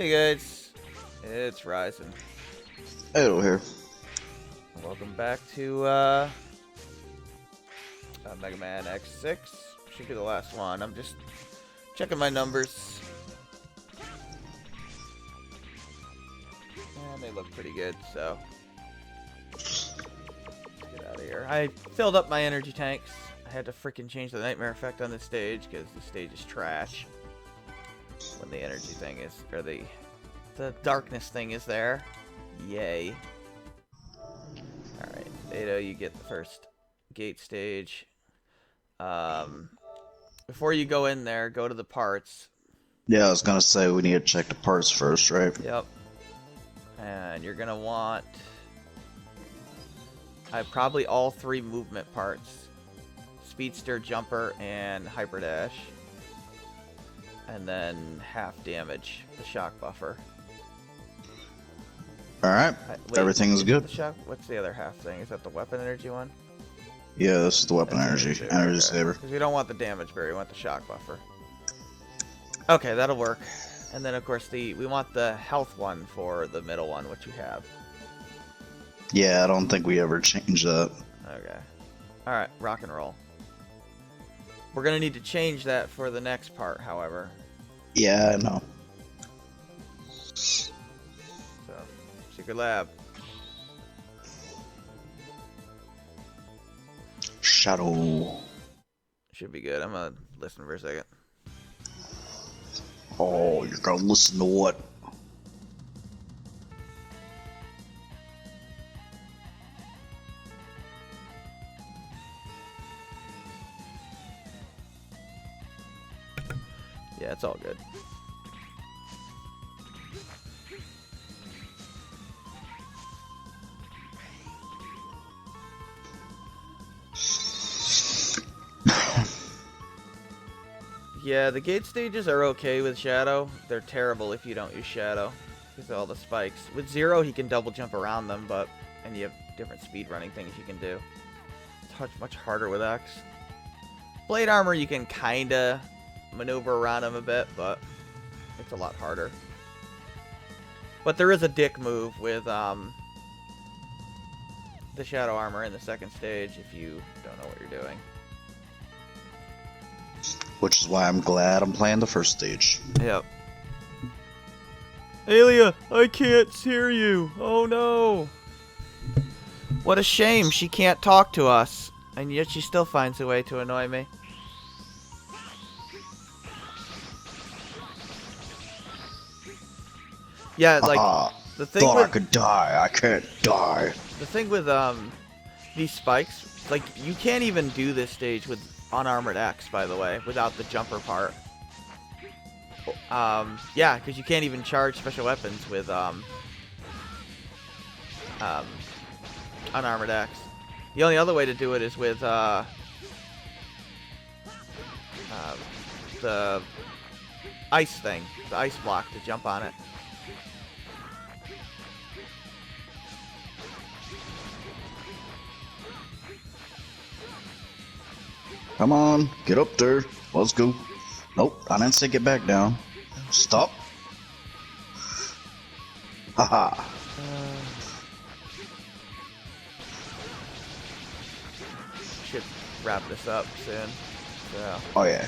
Hey guys, it's Ryzen. Hello here. Welcome back to Mega Man X6. Should be the last one. I'm just checking my numbers. And they look pretty good, so let's get out of here. I filled up my energy tanks. I had to freaking change the nightmare effect on this stage because the stage is trash. When the energy thing is, or the darkness thing is there. Yay. Alright, Beto, you get the first gate stage. Before you go in there, go to the parts. Yeah, I was gonna say we need to check the parts first, right? Yep. And you're gonna want probably all three movement parts. Speedster, Jumper, and Hyper Dash. And then half damage, the shock buffer. Alright, everything's good. What's the other half thing? Is that the weapon energy one? Yeah, this is the weapon energy okay. saver. Because we don't want the damage barrier, we want the shock buffer. Okay, that'll work. And then of course we want the health one for the middle one, which we have. Yeah, I don't think we ever changed that. Okay. Alright, rock and roll. We're gonna need to change that for the next part, however. Yeah, I know. So, Secret Lab. Shadow. Should be good. I'm gonna listen for a second. Oh, you're gonna listen to what? Yeah, it's all good. Yeah, the gate stages are okay with Shadow. They're terrible if you don't use Shadow because of all the spikes. With Zero, he can double jump around them, and you have different speed running things you can do. It's much harder with X. Blade Armor, you can kinda maneuver around him a bit, but it's a lot harder. But there is a dick move with the Shadow Armor in the second stage if you don't know what you're doing. Which is why I'm glad I'm playing the first stage. Yep. Alia, I can't hear you. Oh no. What a shame she can't talk to us, and yet she still finds a way to annoy me. Yeah, like the thing thought with, I could die. I can't die. The thing with these spikes, like you can't even do this stage with unarmored X, by the way, without the jumper part. Yeah, because you can't even charge special weapons with unarmored X. The only other way to do it is with the ice thing, the ice block to jump on it. Come on, get up there. Let's go. Nope, I didn't say get back down. Stop. Haha. Should wrap this up soon. So. Oh yeah.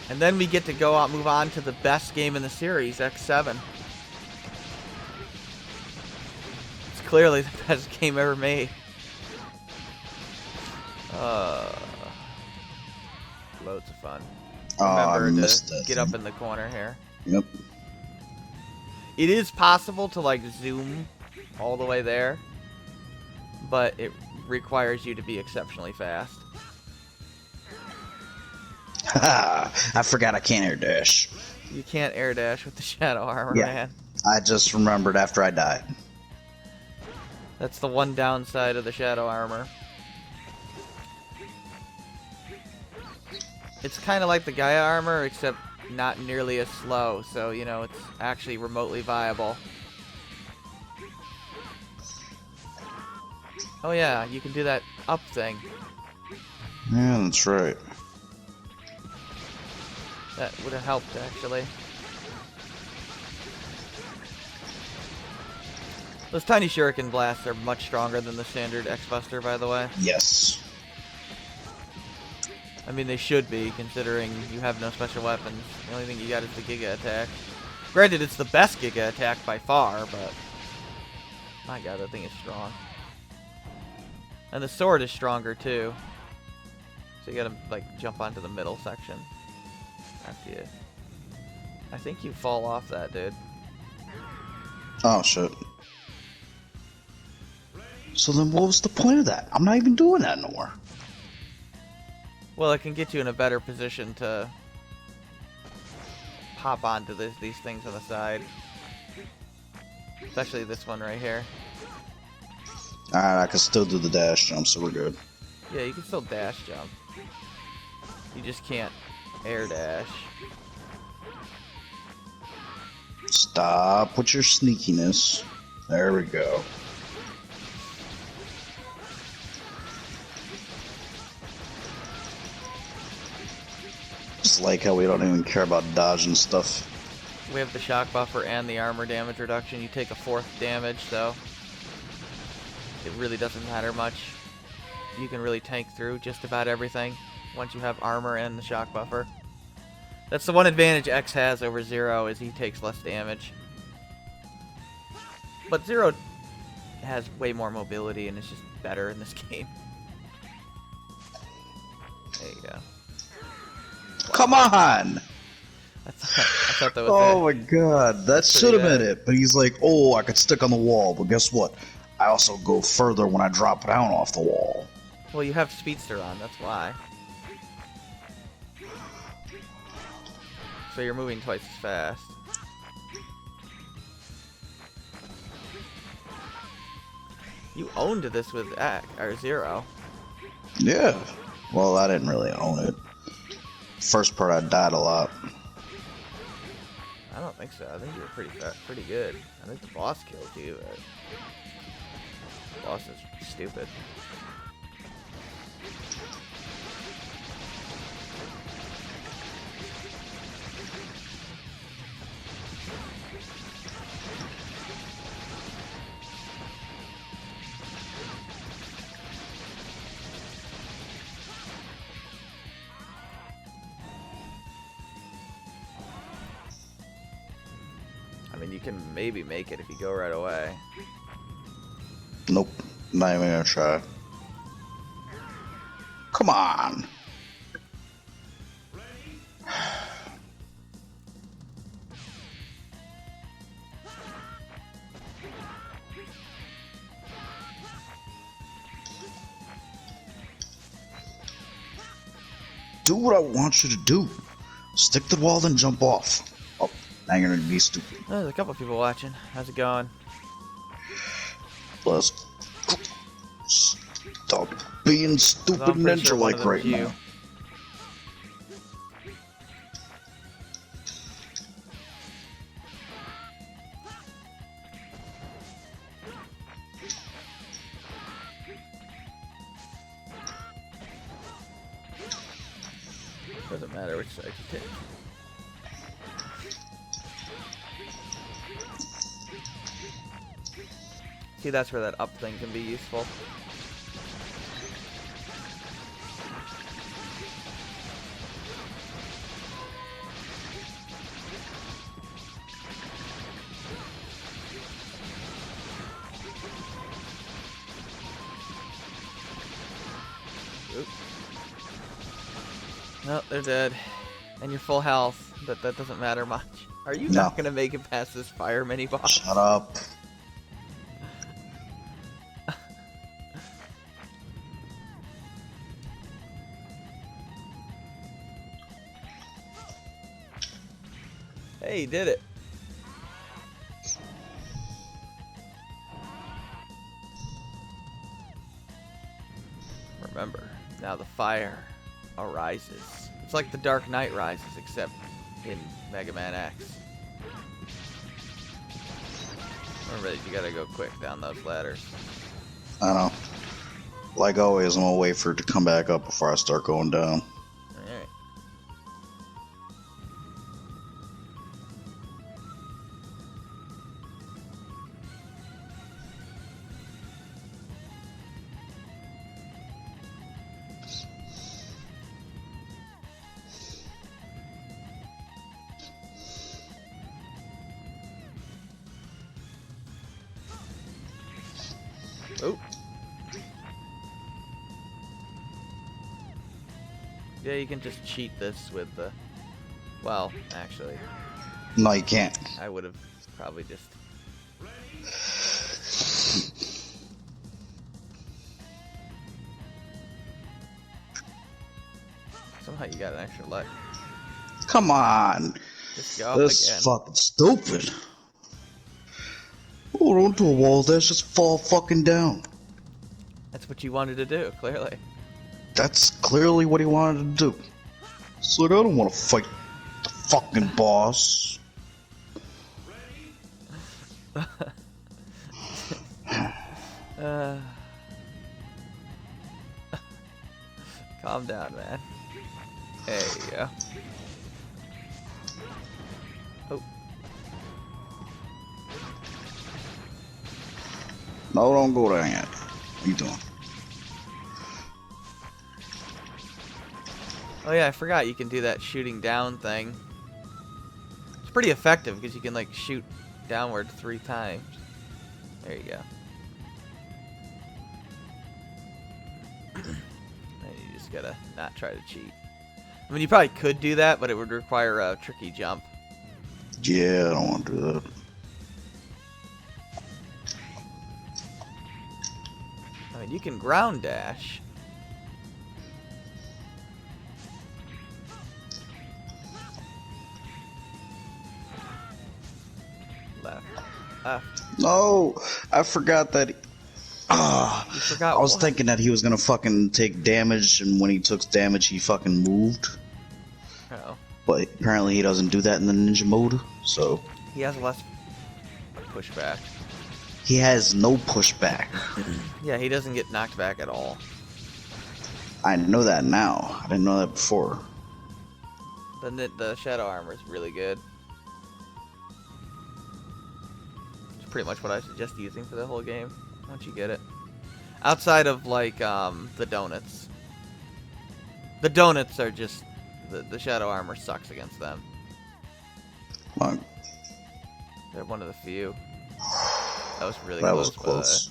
And then we get to move on to the best game in the series, X7. It's clearly the best game ever made. Loads of fun. Remember to get up in the corner here. Yep. It is possible to like zoom all the way there, but it requires you to be exceptionally fast. I forgot I can't air dash. You can't air dash with the Shadow Armor, yeah. man. I just remembered after I died. That's the one downside of the Shadow Armor. It's kind of like the Gaia Armor, except not nearly as slow, so, you know, it's actually remotely viable. Oh yeah, you can do that up thing. Yeah, that's right. That would have helped, actually. Those tiny shuriken blasts are much stronger than the standard X-Buster, by the way. Yes. I mean, they should be, considering you have no special weapons. The only thing you got is the Giga Attack. Granted, it's the best Giga Attack by far, but... my god, that thing is strong. And the sword is stronger, too. So you gotta, like, jump onto the middle section. After you... I think you fall off that, dude. Oh, shit. So then what was the point of that? I'm not even doing that no more. Well, it can get you in a better position to hop onto these things on the side. Especially this one right here. Alright, I can still do the dash jump, so we're good. Yeah, you can still dash jump. You just can't air dash. Stop with your sneakiness. There we go. Just like how we don't even care about dodge and stuff. We have the shock buffer and the armor damage reduction. You take a 4th damage, so it really doesn't matter much. You can really tank through just about everything once you have armor and the shock buffer. That's the one advantage X has over Zero, is he takes less damage. But Zero has way more mobility and is just better in this game. There you go. Come on! I thought that was Oh it. my god, that should have been it. But he's like, oh, I could stick on the wall, but guess what? I also go further when I drop down off the wall. Well, you have Speedster on, that's why. So you're moving twice as fast. You owned this with Zero. Yeah. Well, I didn't really own it. First part, I died a lot. I don't think so. I think you were pretty good. I think the boss killed you, but the boss is stupid. I mean, you can maybe make it if you go right away. Nope. Not even gonna try. Come on! Do what I want you to do. Stick to the wall, then jump off. Oh, now you're gonna be stupid. There's a couple people watching. How's it going? Let's stop being stupid I'm pretty ninja sure one of like them's right you. now. Doesn't matter which side you take. See, that's where that up thing can be useful. Oop. No, they're dead. And you're full health, but that doesn't matter much. Are you No. not gonna make it past this fire mini boss? Shut up. Hey, you did it. Remember, now the fire arises. It's like the Dark Knight rises, except in Mega Man X. Remember that you gotta go quick down those ladders. I know. Like always, I'm gonna wait for it to come back up before I start going down. Alright. Oh. Yeah, you can just cheat this with the... Well, actually, No, you can't. I would have probably just... Somehow you got an extra life. Come on. Just go up This again. is fucking stupid. Oh, don't do a wall dash. Just fall fucking down. That's what you wanted to do, clearly. That's clearly what he wanted to do. It's like, I don't want to fight the fucking boss. Calm down, man. There you go. Oh. No, don't go there yet. What are you doing? Oh yeah, I forgot you can do that shooting down thing. It's pretty effective because you can like shoot downward 3 times. There you go. And you just gotta not try to cheat. I mean, you probably could do that, but it would require a tricky jump. Yeah, I don't want to do that. I mean, you can ground dash. Left. Left. No, I forgot that. You I forgot was what? thinking that he was gonna fucking take damage, and when he took damage, he fucking moved. Oh. But apparently, he doesn't do that in the ninja mode. So He has less pushback. he has no pushback. Yeah, he doesn't get knocked back at all. I know that now. I didn't know that before. The shadow armor is really good. It's pretty much what I suggest using for the whole game once you get it. Outside of like the donuts. The donuts are just the shadow armor sucks against them. Like, They're one of the few. That was really that close. was close.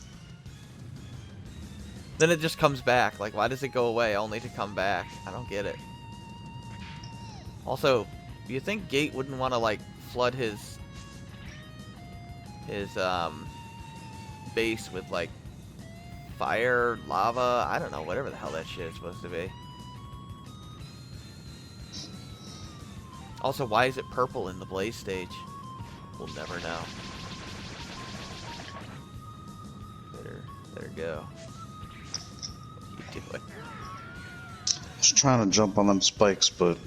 Then it just comes back. Like, why does it go away only to come back? I don't get it. Also, you think Gate wouldn't want to like flood his base with like fire, lava, I don't know, whatever the hell that shit is supposed to be. Also, why is it purple in the blaze stage? We'll never know. Better go. What are you doing? I was trying to jump on them spikes, but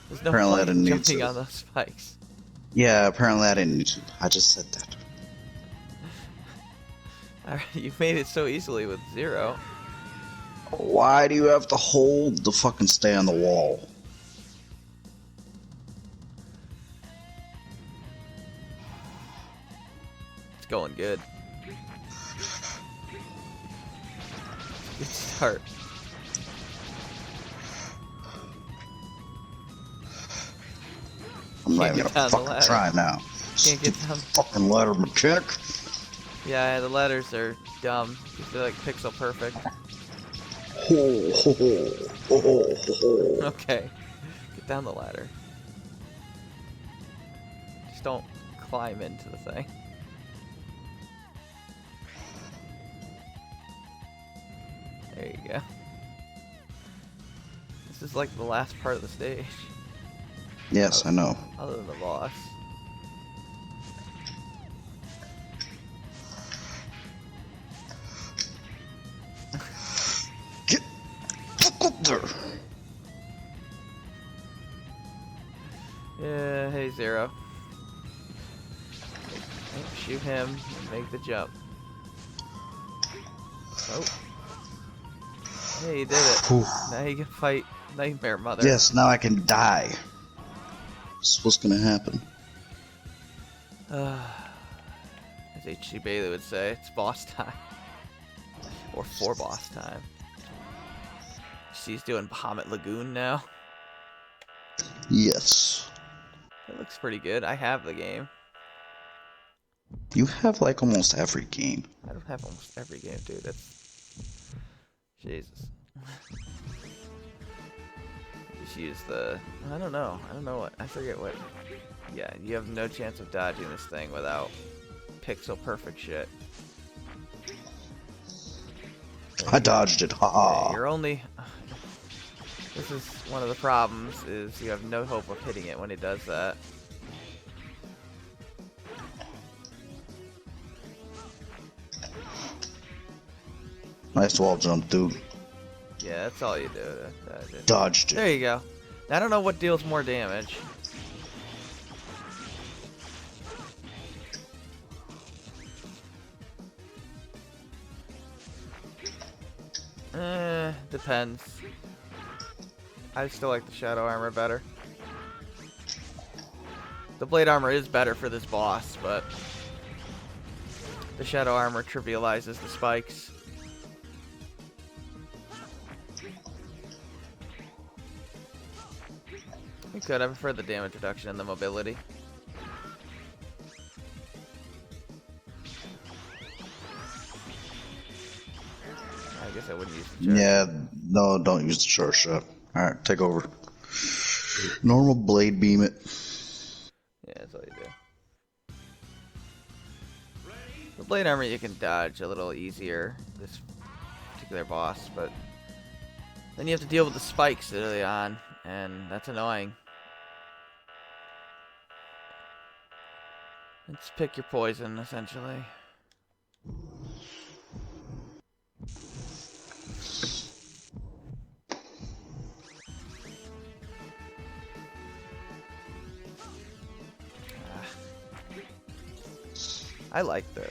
There's no apparently I point didn't need jumping to. on those spikes. Yeah, apparently I didn't need to. I just said that. You made it so easily with 0. Why do you have to hold the fucking stay on the wall? It's going good. Good start. I'm not Can't even get gonna down the fucking ladder. try now. Can't get Stupid down. fucking ladder mechanic. Yeah, the ladders are dumb. They're like pixel perfect. Ho, ho, ho, ho, ho, ho. Okay. Get down the ladder. Just don't climb into the thing. There you go. This is like the last part of the stage. Yes, I know. Other than the boss. Get fuck up there. Yeah, hey Zero. Shoot him and make the jump. Oh. Hey, you did it. Whew. Now you can fight Nightmare Mother. Yes, now I can die. This is what's gonna happen. As H.C. Bailey would say, it's boss time. Or for boss time. See, he's doing Bahamut Lagoon now. Yes. It looks pretty good. I have the game. You have like almost every game. I don't have almost every game, dude. That's... Jesus. Just use the... I don't know what... I forget what... Yeah, you have no chance of dodging this thing without pixel perfect shit. I dodged it, haha. Yeah, you're only... This is one of the problems, is you have no hope of hitting it when it does that. Nice wall jump, dude. Yeah, that's all you do. Dodged it. There you go. I don't know what deals more damage. Depends. I still like the shadow armor better. The blade armor is better for this boss, but the shadow armor trivializes the spikes. You could. I prefer the damage reduction and the mobility. I guess I wouldn't use the charge. Yeah, no, don't use the charge shot. Alright, take over. Normal blade beam it. Yeah, that's all you do. The blade armor you can dodge a little easier, this particular boss, but then you have to deal with the spikes early on, and that's annoying. Let's pick your poison, essentially. I like the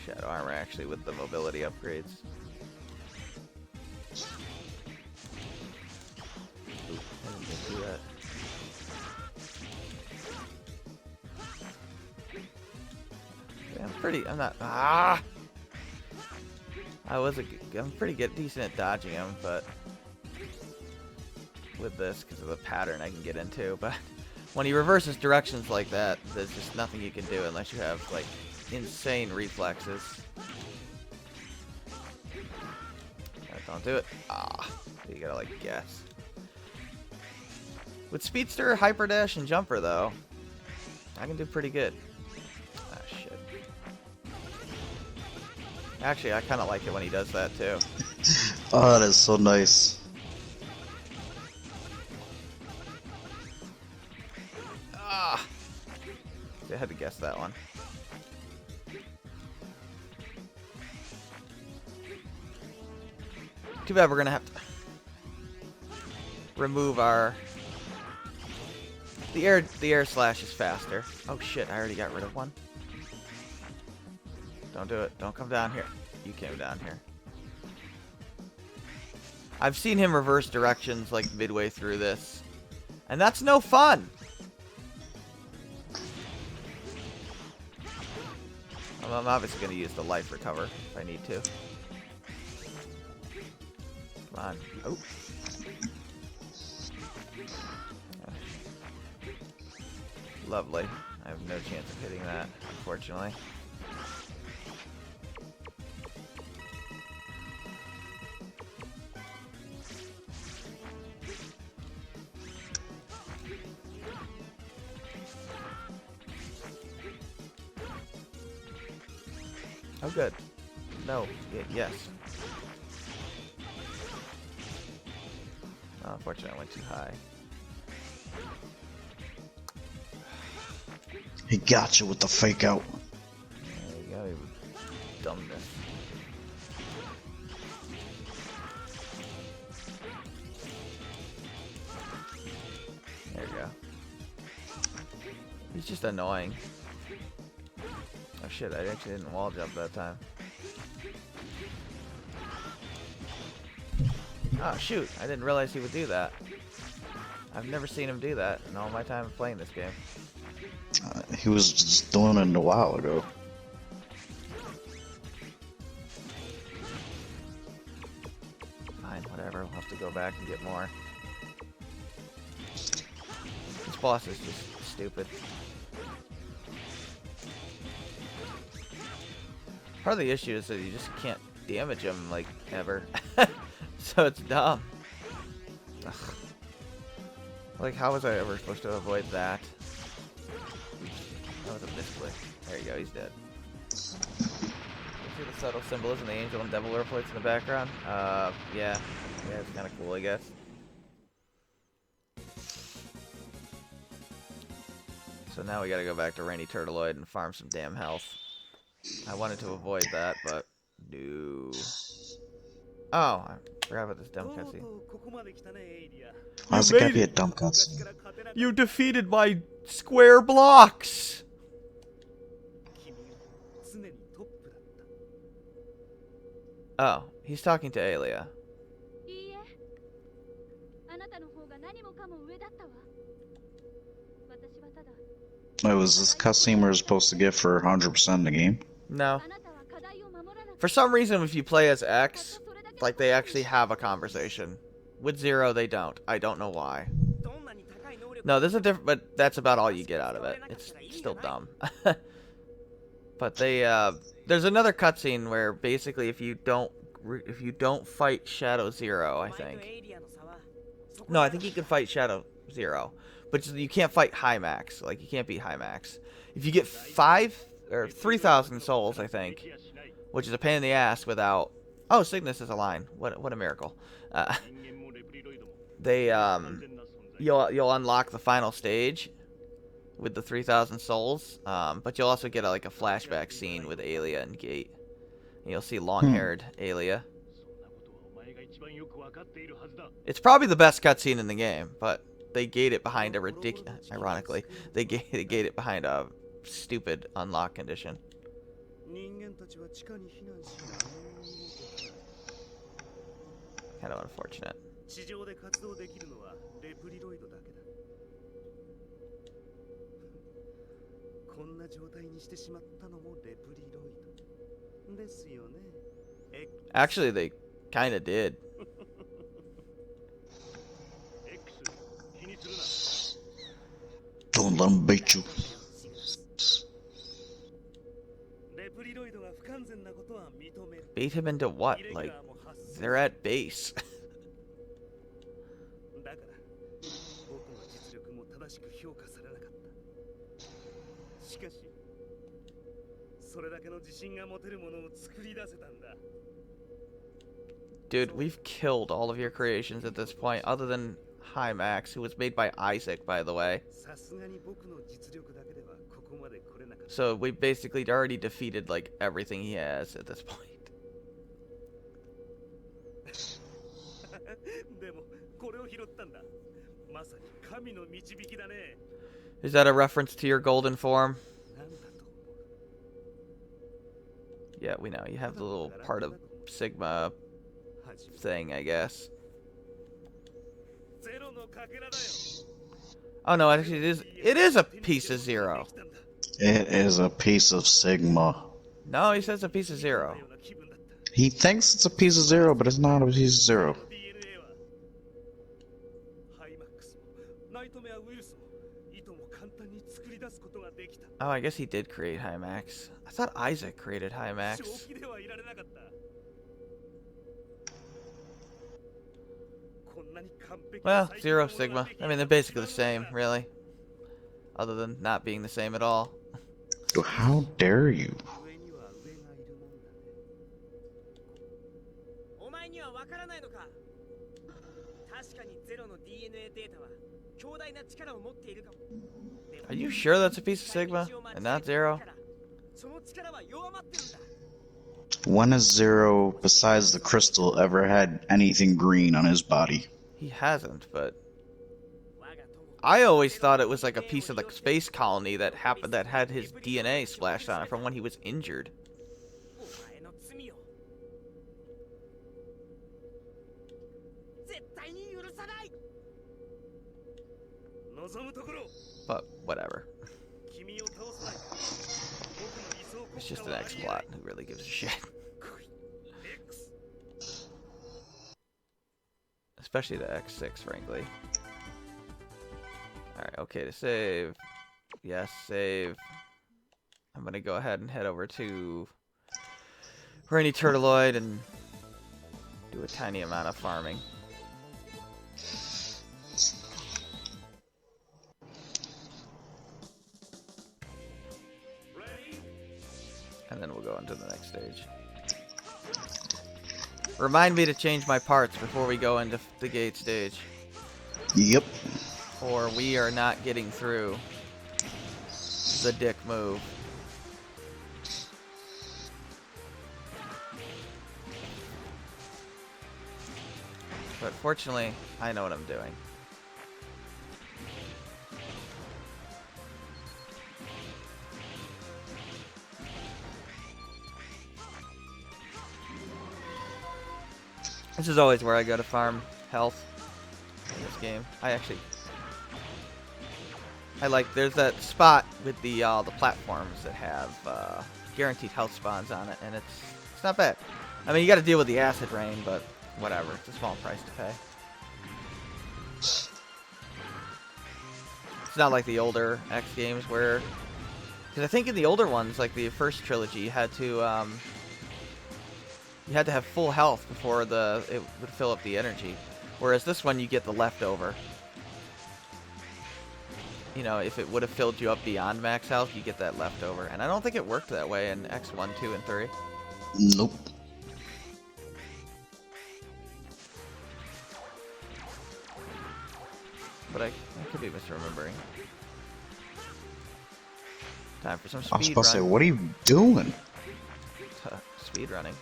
shadow armor actually with the mobility upgrades. Ooh, I didn't get to do that. Yeah, I'm not. I'm pretty good, decent at dodging him, but with this, because of the pattern I can get into, but. When he reverses directions like that, there's just nothing you can do unless you have, like, insane reflexes. Don't do it. You gotta, like, guess. With Speedster, Hyper Dash, and Jumper, though, I can do pretty good. Shit. Actually, I kind of like it when he does that, too. Oh, that is so nice. I had to guess that one. Too bad we're gonna have to remove our... The air slash is faster. Oh shit, I already got rid of one. Don't do it. Don't come down here. You came down here. I've seen him reverse directions like midway through this. And that's no fun! I'm obviously going to use the life recover if I need to. Come on. Oh. Lovely. I have no chance of hitting that, unfortunately. Oh, good. No. Yes. Oh, unfortunately, I went too high. He got you with the fake out. There you go, you dumbness. There you go. He's just annoying. Oh shit, I actually didn't wall jump that time. Oh shoot, I didn't realize he would do that. I've never seen him do that in all my time playing this game. He was just doing it a while ago. Fine, whatever, we'll have to go back and get more. This boss is just stupid. Part of the issue is that you just can't damage him, like, ever. So it's dumb. Ugh. Like, how was I ever supposed to avoid that? That was a misclick. There you go, he's dead. See the subtle symbolism, the angel and devil reports in the background? Yeah. Yeah, it's kind of cool, I guess. So now we gotta go back to Rainy Turtleoid and farm some damn health. I wanted to avoid that, but no. Oh, I forgot about this dumb cutscene. How's it gotta be a dumb cutscene? You defeated my square blocks! Oh, he's talking to Aelia. Wait, was this cutscene we were supposed to get for 100% in the game? No. For some reason, if you play as X, like, they actually have a conversation. With Zero, they don't. I don't know why. No, there's a different, but that's about all you get out of it. It's still dumb. But they, there's another cutscene where basically if you don't fight Shadow Zero, I think. No, I think you can fight Shadow Zero, but you can't fight High Max. Like, you can't beat High Max. If you get 3,000 souls, I think, which is a pain in the ass without. Oh, Cygnus is a line. What a miracle. You'll unlock the final stage with the 3,000 souls, but you'll also get a flashback scene with Aelia and Gate. And you'll see long-haired Aelia. It's probably the best cutscene in the game, but they gate it behind a ridiculous. Ironically, they gate it behind a stupid unlock condition. Kind of unfortunate. Actually, they kind of did. Don't let them bait you. Bait him into what? Like, they're at base. Dude, we've killed all of your creations at this point, other than High Max, who was made by Isaac, by the way. So we basically already defeated, like, everything he has at this point. Is that a reference to your golden form? Yeah, we know. You have the little part of Sigma thing, I guess. Oh no, actually it is a piece of Zero. It is a piece of Sigma. No, he says a piece of Zero. He thinks it's a piece of Zero, but it's not a piece of Zero. Oh, I guess he did create High Max. I thought Isaac created High Max. Well, Zero, Sigma. I mean, they're basically the same, really. Other than not being the same at all. How dare you? Are you sure that's a piece of Sigma and not Zero? When has Zero, besides the crystal, ever had anything green on his body? He hasn't, but I always thought it was like a piece of the space colony that had his DNA splashed on it from when he was injured. But whatever. It's just an X-Plot. Who really gives a shit? Especially the X6, frankly. Alright, okay, to save. Yes, save. I'm gonna go ahead and head over to or any turtleoid and do a tiny amount of farming. And then we'll go into the next stage. Remind me to change my parts before we go into the gate stage. Yep. Or we are not getting through the dick move. But fortunately, I know what I'm doing. This is always where I go to farm health in this game. I like, there's that spot with the platforms that have guaranteed health spawns on it, and it's not bad. I mean, you got to deal with the acid rain, but whatever. It's a small price to pay. It's not like the older X games where, because I think in the older ones, like the first trilogy, you had to have full health before it would fill up the energy. Whereas this one, you get the leftover. You know, if it would have filled you up beyond max health, you get that leftover. And I don't think it worked that way in X1, 2, and 3. Nope. But I could be misremembering. Time for some speed I was supposed to say, run. what are you doing? Speed running.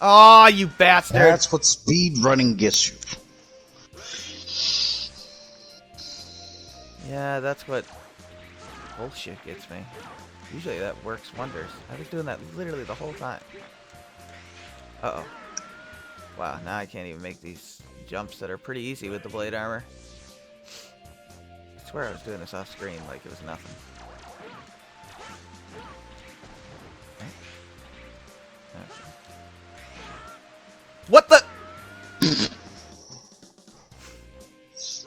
Oh, you bastard! That's what speed running gets you. Yeah, that's what bullshit gets me. Usually that works wonders. I was doing that literally the whole time. Uh-oh. Wow, now I can't even make these jumps that are pretty easy with the blade armor. I swear I was doing this off screen like it was nothing. Okay. What the?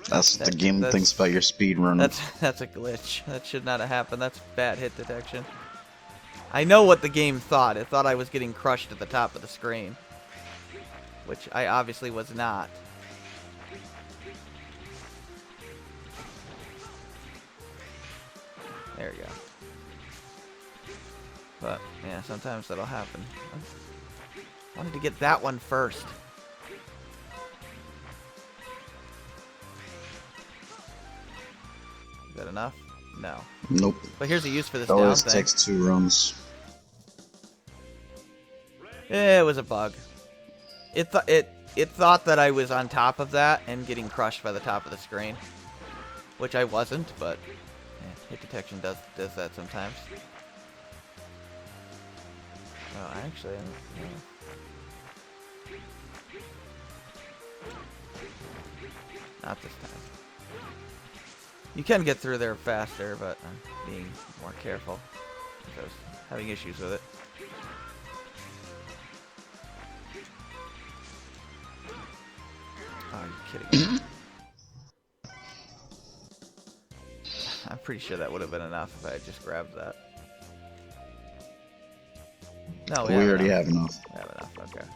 That's what the game thinks about your speed running. That's a glitch. That should not have happened. That's bad hit detection. I know what the game thought. It thought I was getting crushed at the top of the screen, which I obviously was not. There you go. But yeah, sometimes that'll happen. I wanted to get that one first. Is that enough? No. Nope. But here's a use for this It down always thing. takes 2 runs. It was a bug. It thought that I was on top of that and getting crushed by the top of the screen, which I wasn't. But yeah, hit detection does that sometimes. Oh, actually, yeah. Not this time. You can get through there faster, but I'm being more careful because I was having issues with it. Oh, you're kidding me. I'm pretty sure that would have been enough if I had just grabbed that. No, We already have enough. We have enough, okay.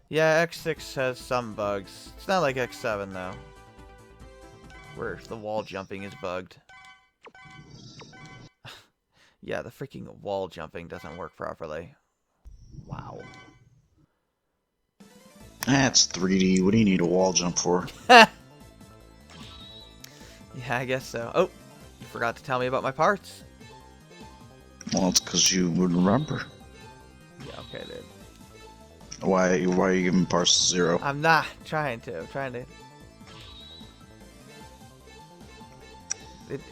Yeah, X6 has some bugs. It's not like X7, though, where the wall jumping is bugged. Yeah, the freaking wall jumping doesn't work properly. Wow. That's 3D. What do you need a wall jump for? Yeah, I guess so. Oh, you forgot to tell me about my parts. Well, it's because you would remember. Yeah, okay, dude. Why are you giving parts 0? I'm not trying to. I'm trying to...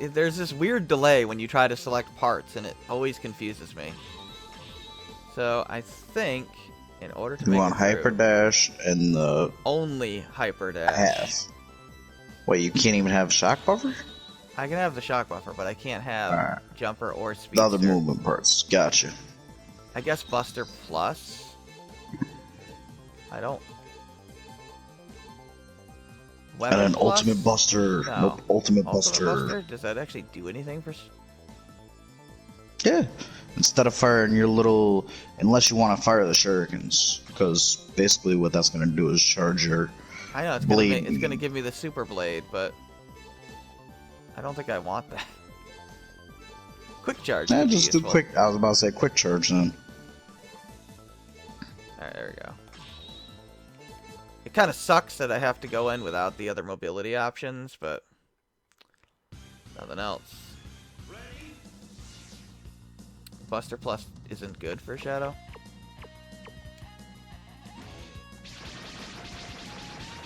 There's this weird delay when you try to select parts, and it always confuses me. So I think in order to You make want it through, hyper dash and the only hyper dash. half. Wait, you can't even have shock buffer? I can have the shock buffer, but I can't have Alright. jumper or speedster. The other movement parts. Gotcha. I guess Buster Plus. I don't. Weapon And an Plus? ultimate buster. No. Nope, ultimate buster. Buster? Does that actually do anything for? Yeah. Instead of firing your little, unless you want to fire the shurikens, because basically what that's gonna do is charge your I know blade. it's gonna give me the super blade, but I don't think I want that. Quick charge could be Just do useful. quick. I was about to say quick charge then. Alright, there we go. It kind of sucks that I have to go in without the other mobility options, but nothing else. Buster Plus isn't good for Shadow.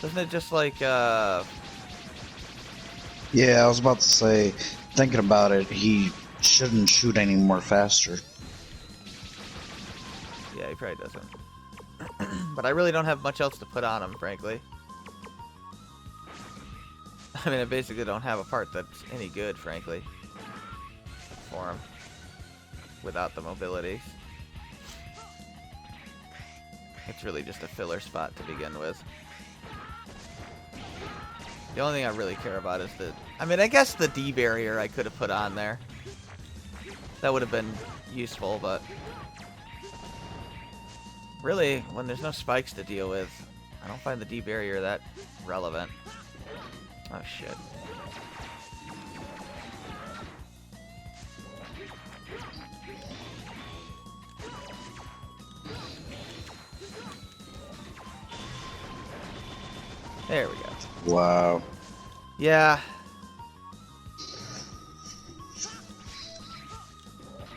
Doesn't it just like, Yeah, I was about to say, thinking about it, he shouldn't shoot any more faster. Yeah, he probably doesn't. But I really don't have much else to put on him, frankly. I mean, I basically don't have a part that's any good, frankly, for him. Without the mobility. It's really just a filler spot to begin with. The only thing I really care about is the... I mean, I guess the D barrier I could have put on there. That would have been useful, but... Really, when there's no spikes to deal with, I don't find the D barrier that relevant. Oh, shit. There we go. Wow. Yeah.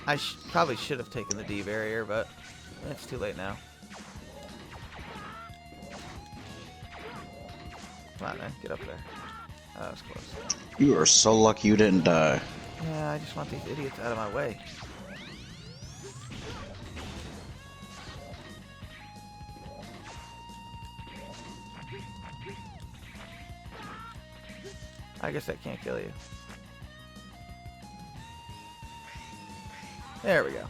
I probably should have taken the D barrier, but it's too late now. Come on, man. Get up there. Oh, that was close. You are so lucky you didn't die. Yeah, I just want these idiots out of my way. I guess that can't kill you. There we go.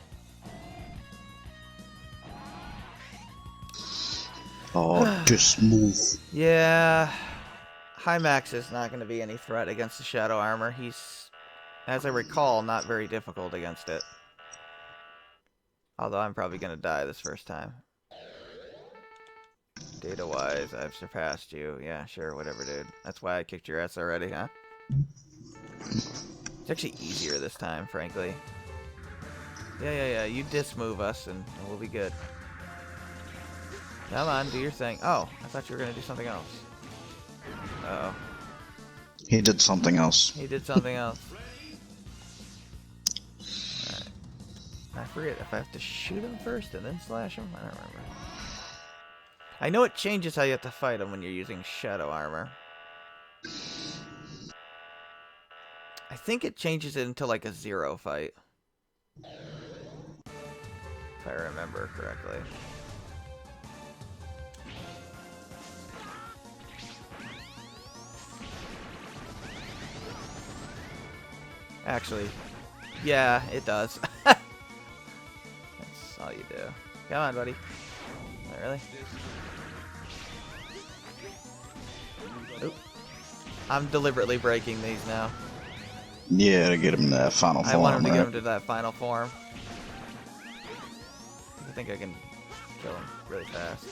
Oh, just move. Yeah. Hymax is not going to be any threat against the Shadow Armor. He's, as I recall, not very difficult against it. Although I'm probably going to die this first time. Data-wise, I've surpassed you. Yeah, sure, whatever, dude. That's why I kicked your ass already, huh? It's actually easier this time, frankly. Yeah. You dismove us, and we'll be good. Come on, do your thing. Oh, I thought you were going to do something else. Uh-oh. He did something else. He did something else. Alright. I forget if I have to shoot him first and then slash him. I don't remember. I know it changes how you have to fight him when you're using Shadow Armor. I think it changes it into like a 0 fight. If I remember correctly. Actually, yeah, it does. That's all you do. Come on, buddy. Not really? Oop. I'm deliberately breaking these now. Yeah, to get him to that final form. I want him to right? get him to that final form. I think I can kill him really fast.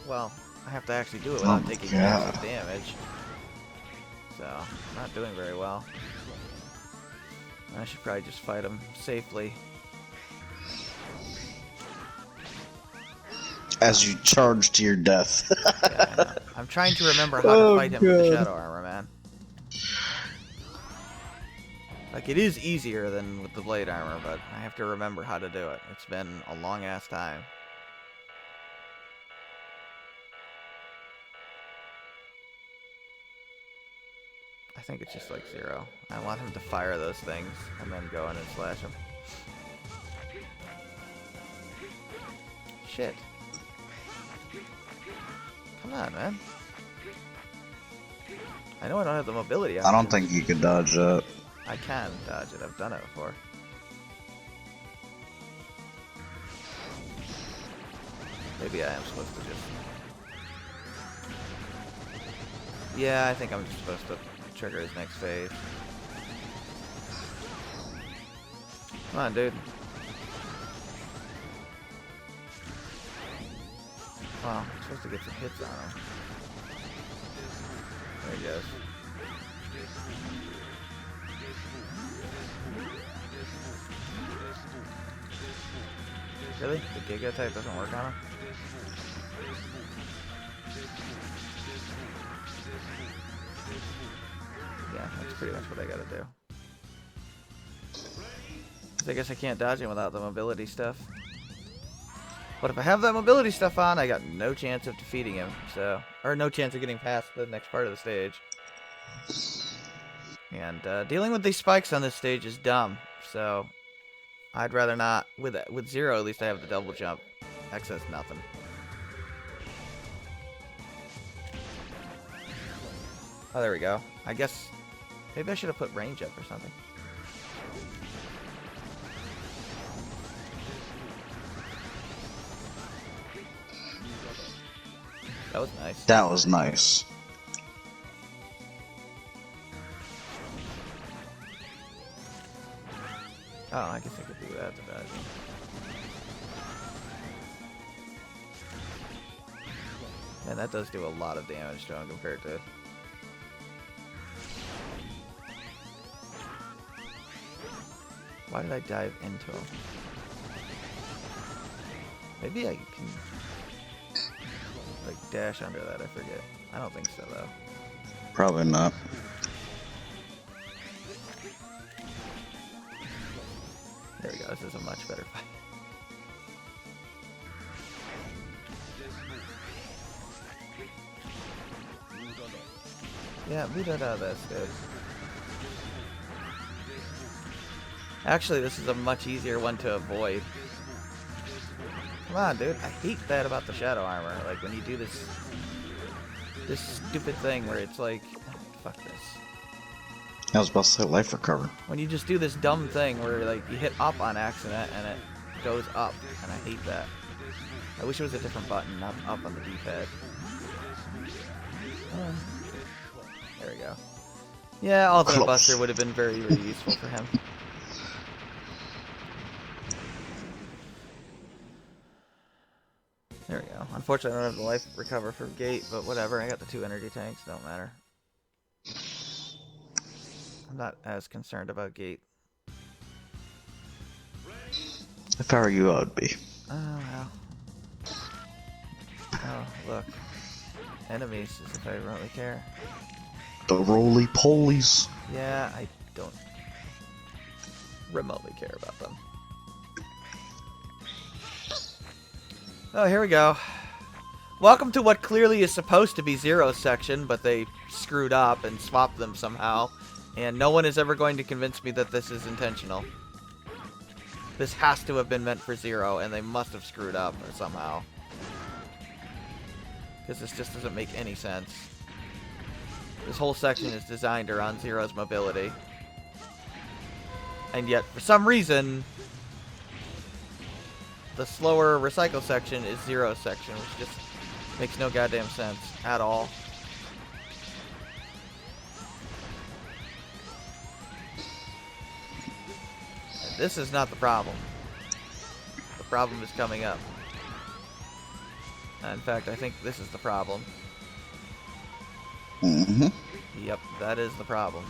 Well, I have to actually do it without taking massive damage. So, I'm not doing very well. I should probably just fight him safely. As you charge to your death. Yeah, I know. I'm trying to remember how to fight him with the Shadow Armor, man. Like, it is easier than with the Blade Armor, but I have to remember how to do it. It's been a long-ass time. I think it's just like 0. I want him to fire those things and then go in and slash him. Shit. Come on, man. I know I don't have the mobility on. I don't think you could dodge that. I can dodge it. I've done it before. Maybe I am supposed to just... Yeah, I think I'm just supposed to trigger his next phase. Come on, dude. Wow, I'm supposed to get some hits on him. There he goes. Really? The Giga type doesn't work on him? Yeah, that's pretty much what I gotta do. 'Cause I guess I can't dodge him without the mobility stuff. But if I have that mobility stuff on, I got no chance of defeating him, so... Or no chance of getting past the next part of the stage. And dealing with these spikes on this stage is dumb, so... I'd rather not. With Zero, at least I have the double jump. X has nothing. Oh, there we go. I guess... Maybe I should have put range up or something. That was nice. That was nice. Oh, I guess I could do that to dodge him. And that does do a lot of damage to him compared to... Why did I dive into him? Maybe I can... like, dash under that, I forget. I don't think so, though. Probably not. There we go, this is a much better fight. Yeah, Budada, that's good. Actually, this is a much easier one to avoid. Come on, dude. I hate that about the Shadow Armor. Like, when you do this stupid thing where it's like... Fuck this. I was about to say life recover. When you just do this dumb thing where, like, you hit up on accident and it goes up. And I hate that. I wish it was a different button, not up on the D-pad. There we go. Yeah, Ultimate Buster would have been very, very useful for him. There we go. Unfortunately, I don't have the life recover for Gate, but whatever. I got the 2 energy tanks. Don't matter. I'm not as concerned about Gate. If I were you, I would be. Oh, well. Oh, look. Enemies, as if I remotely care. The roly-polies. Yeah, I don't remotely care about them. Oh, here we go. Welcome to what clearly is supposed to be Zero's section, but they screwed up and swapped them somehow. And no one is ever going to convince me that this is intentional. This has to have been meant for Zero, and they must have screwed up or somehow. Because this just doesn't make any sense. This whole section is designed around Zero's mobility. And yet, for some reason... the slower recycle section is Zero's section, which just makes no goddamn sense at all. And this is not the problem. The problem is coming up. In fact, I think this is the problem. Mm-hmm. Yep, that is the problem.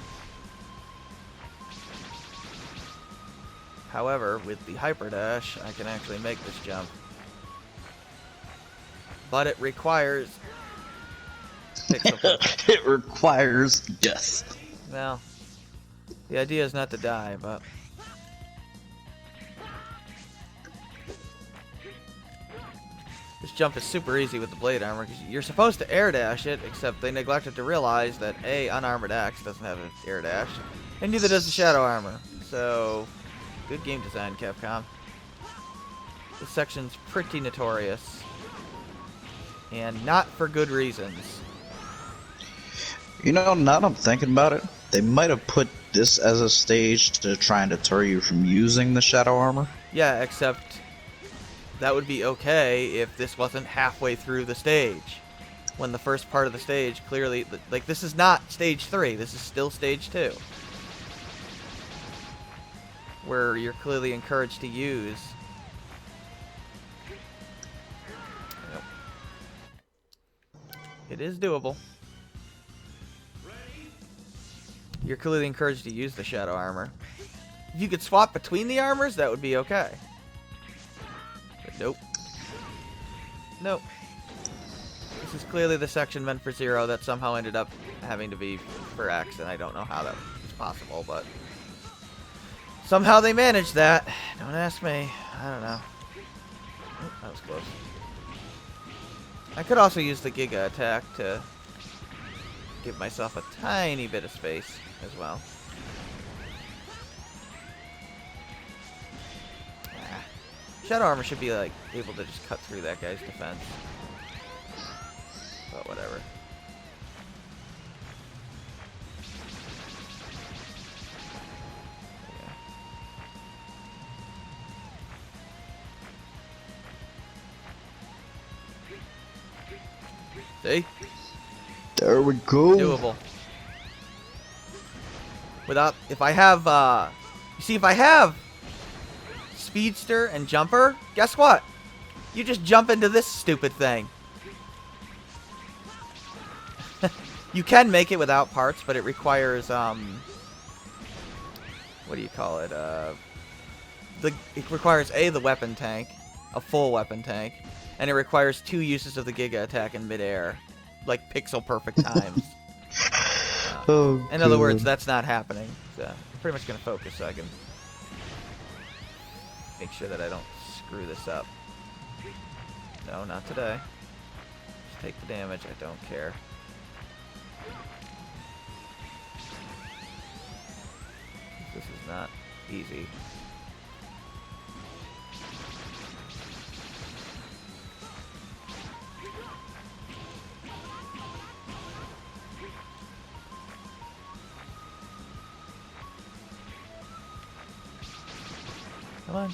However, with the Hyper Dash, I can actually make this jump. But it requires... It requires death. Well, the idea is not to die, but... this jump is super easy with the Blade Armor, because you're supposed to air dash it, except they neglected to realize that A, Unarmored Axe doesn't have an air dash, and neither does the Shadow Armor. So... good game design, Capcom. This section's pretty notorious. And not for good reasons. You know, now that I'm thinking about it, they might have put this as a stage to try and deter you from using the Shadow Armor. Yeah, except that would be okay if this wasn't halfway through the stage. When the first part of the stage clearly... like, this is not Stage 3. This is still Stage 2. where you're clearly encouraged to use. Yep. It is doable. You're clearly encouraged to use the shadow armor. If you could swap between the armors, that would be okay. But nope. Nope. This is clearly the section meant for Zero that somehow ended up having to be for X, and I don't know how that is possible, but somehow they managed that. Don't ask me. I don't know. Oh, that was close. I could also use the Giga attack to give myself a tiny bit of space as well. Shadow armor should be like able to just cut through that guy's defense. But whatever. See? There we go. Doable. Without, if I have, you see, if I have Speedster and Jumper, guess what? You just jump into this stupid thing. You can make it without parts, but it requires, what do you call it? It requires the weapon tank, a full weapon tank, and it requires 2 uses of the Giga attack in midair, like pixel perfect times. Oh, in other words, that's not happening. So I'm pretty much gonna focus so I can make sure that I don't screw this up. No, not today. Just take the damage. I don't care. This is not easy. Come on.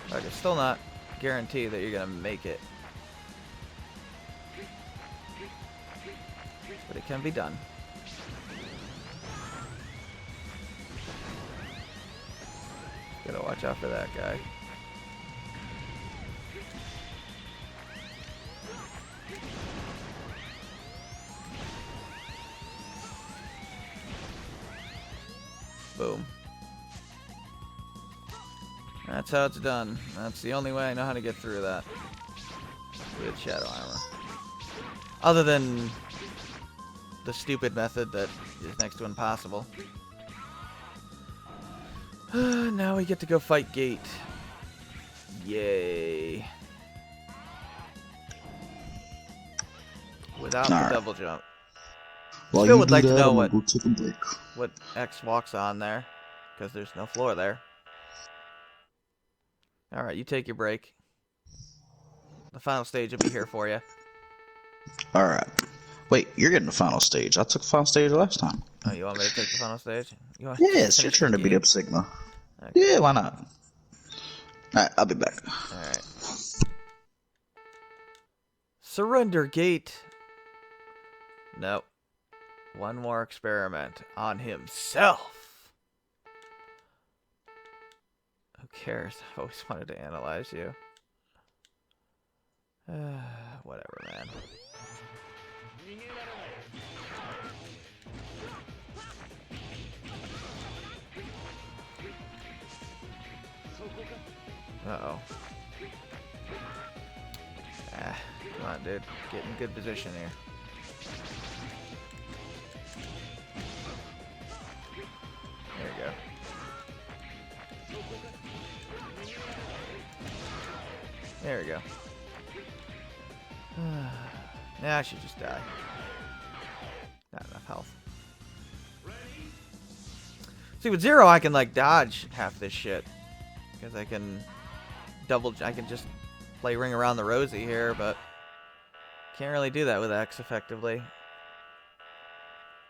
Alright, it's still not guaranteed that you're gonna make it. But it can be done. Gotta watch out for that guy. Boom. That's how it's done. That's the only way I know how to get through that. With shadow armor. Other than the stupid method that is next to impossible. Now we get to go fight Gate. Yay. Without the double jump. Well, Still you would do like to that, know I'm what gonna go take a break. what X walks on there, because there's no floor there. Alright, you take your break. The final stage will be here for you. Alright. Wait, you're getting the final stage. I took the final stage last time. Oh, you want me to take the final stage? You want Yeah, it's your finish turn the to beat game? up Sigma. Okay. Yeah, why not? Alright, I'll be back. Alright. Surrender Gate. Nope. One more experiment on himself. Who cares? I always wanted to analyze you. Whatever, man. Uh-oh. Come on, dude. Get in good position here. There you go. There we go. Now I should just die. Not enough health. See, with Zero, I can, like, dodge half this shit. Because I can I can just play Ring Around the Rosie here, but can't really do that with X effectively.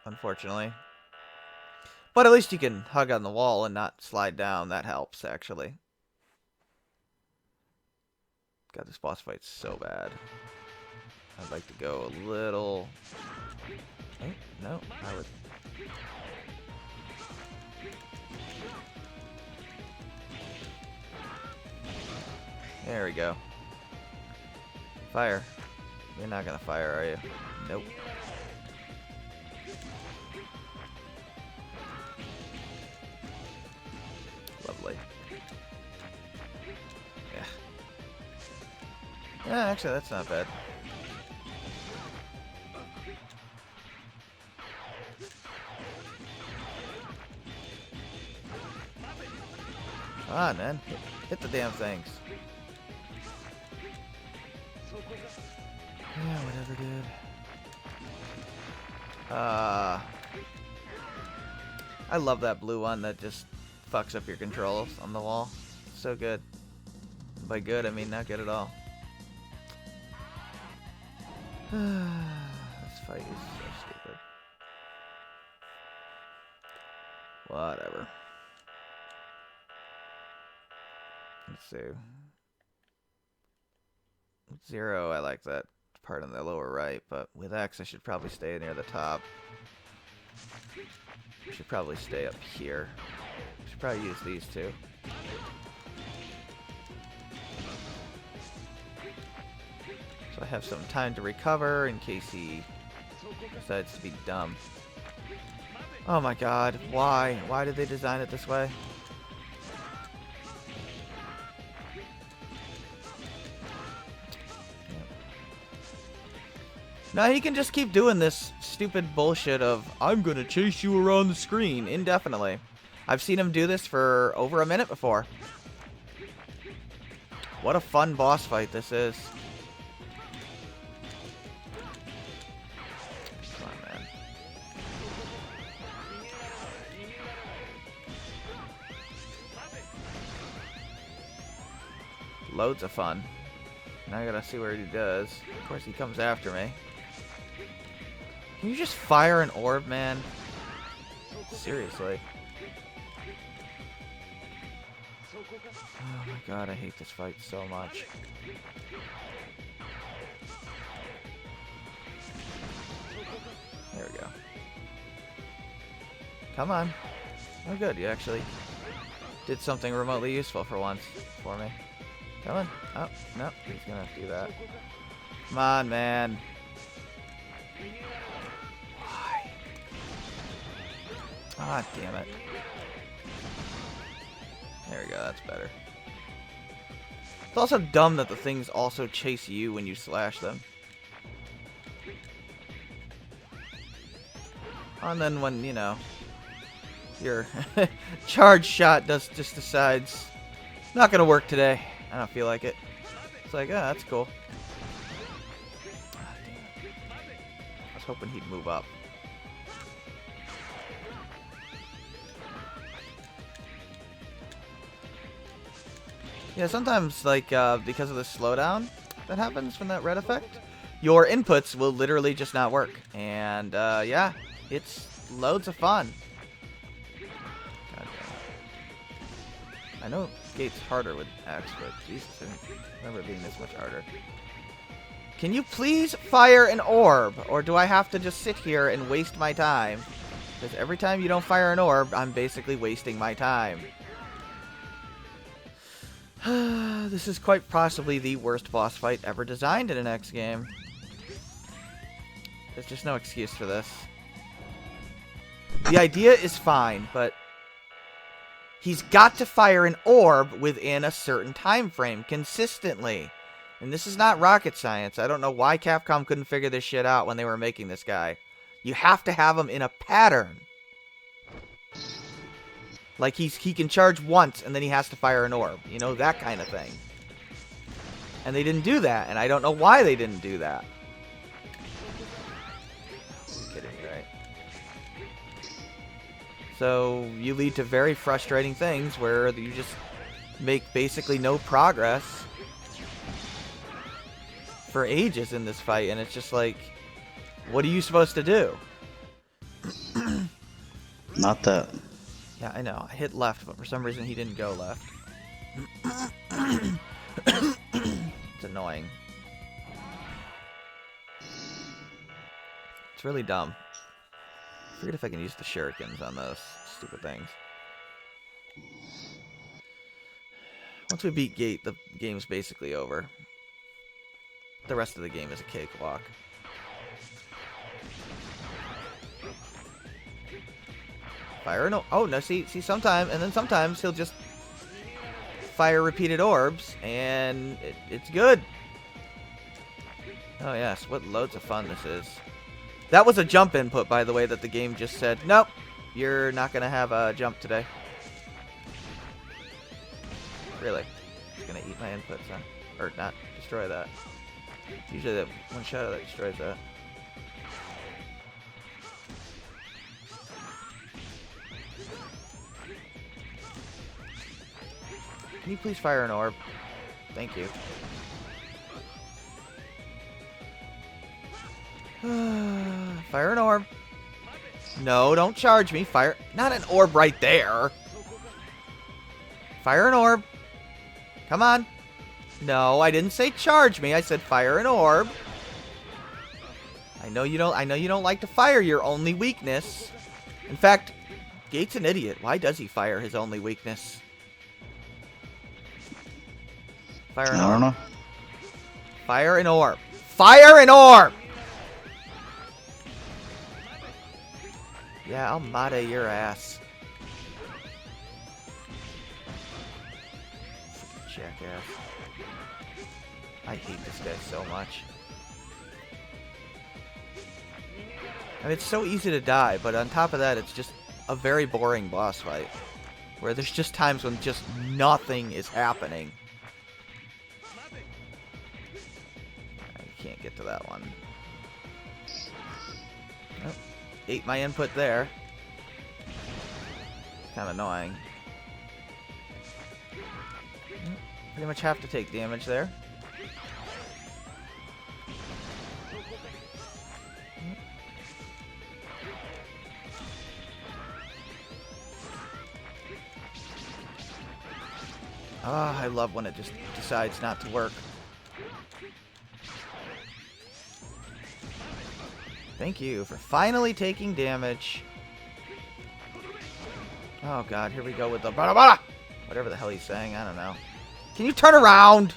Unfortunately. But at least you can hug on the wall and not slide down. That helps, actually. God, this boss fight's so bad. I'd like to go a little... Oh, no, I would There we go. Fire. You're not gonna fire, are you? Nope. Lovely. Yeah. Yeah, actually, that's not bad. Come on, man. Hit the damn things. Yeah, whatever, dude. I love that blue one that just fucks up your controls on the wall. So good. By good, I mean not good at all. This fight is so stupid. Whatever. Let's see. With Zero, I like that part on the lower right, but with X, I should probably stay near the top. Should probably stay up here. Should probably use these two. So I have some time to recover in case he decides to be dumb. Oh my god, why? Why did they design it this way? Now he can just keep doing this stupid bullshit of, I'm gonna chase you around the screen indefinitely. I've seen him do this for over a minute before. What a fun boss fight this is. Come on, man. Loads of fun. Now I gotta see what he does. Of course he comes after me. Can you just fire an orb, man? Seriously. Oh my god, I hate this fight so much. There we go. Come on. Oh good, you actually did something remotely useful for once for me. Come on. Oh, no, he's gonna do that. Come on, man. Why? Ah, damn it. There we go, that's better. It's also dumb that the things also chase you when you slash them. And then when, you know, your charge shot just decides, not gonna work today. I don't feel like it. It's like, oh, that's cool. Ah, damn it. I was hoping he'd move up. Yeah, sometimes, like, because of the slowdown that happens from that red effect, your inputs will literally just not work. And, yeah, it's loads of fun. God damn it. I know Gate's harder with X, but Jesus, I don't remember it being this much harder. Can you please fire an orb? Or do I have to just sit here and waste my time? Because every time you don't fire an orb, I'm basically wasting my time. This is quite possibly the worst boss fight ever designed in an X game. There's just no excuse for this. The idea is fine, but he's got to fire an orb within a certain time frame consistently. And this is not rocket science. I don't know why Capcom couldn't figure this shit out when they were making this guy. You have to have him in a pattern. Like he can charge once and then he has to fire an orb. You know, that kind of thing. And they didn't do that, and I don't know why they didn't do that. You're kidding me, right? So you lead to very frustrating things where you just make basically no progress for ages in this fight, and it's just like, what are you supposed to do? Not that. Yeah, I know. I hit left, but for some reason he didn't go left. It's annoying. It's really dumb. forget if I can use the shurikens on those stupid things. Once we beat Gate, the game's basically over. The rest of the game is a cakewalk. Fire no. Oh no! See, sometimes, and then sometimes he'll just fire repeated orbs, and it's good. Oh yes, what loads of fun this is. That was a jump input, by the way, that the game just said, nope, you're not gonna have a jump today. Really? It's gonna eat my inputs, huh? Or not destroy that. It's usually that one shadow that destroys that. Can you please fire an orb? Thank you. Fire an orb. No, don't charge me. Fire. Not an orb right there. Fire an orb. Come on. No, I didn't say charge me. I said fire an orb. I know you don't like to fire your only weakness. In fact, Gate's an idiot. Why does he fire his only weakness? Fire an orb. I don't know. Fire an orb. Fire an orb! Yeah, I'll mate your ass. Freaking jackass. I hate this guy so much. I mean, it's so easy to die, but on top of that, it's just a very boring boss fight. Where there's just times when just nothing is happening. I can't get to that one. Oh, ate my input there. Kind of annoying. Pretty much have to take damage there. Ah, I love when it just decides not to work. Thank you for finally taking damage. Oh god, here we go with the bada bada! Whatever the hell he's saying, I don't know. Can you turn around?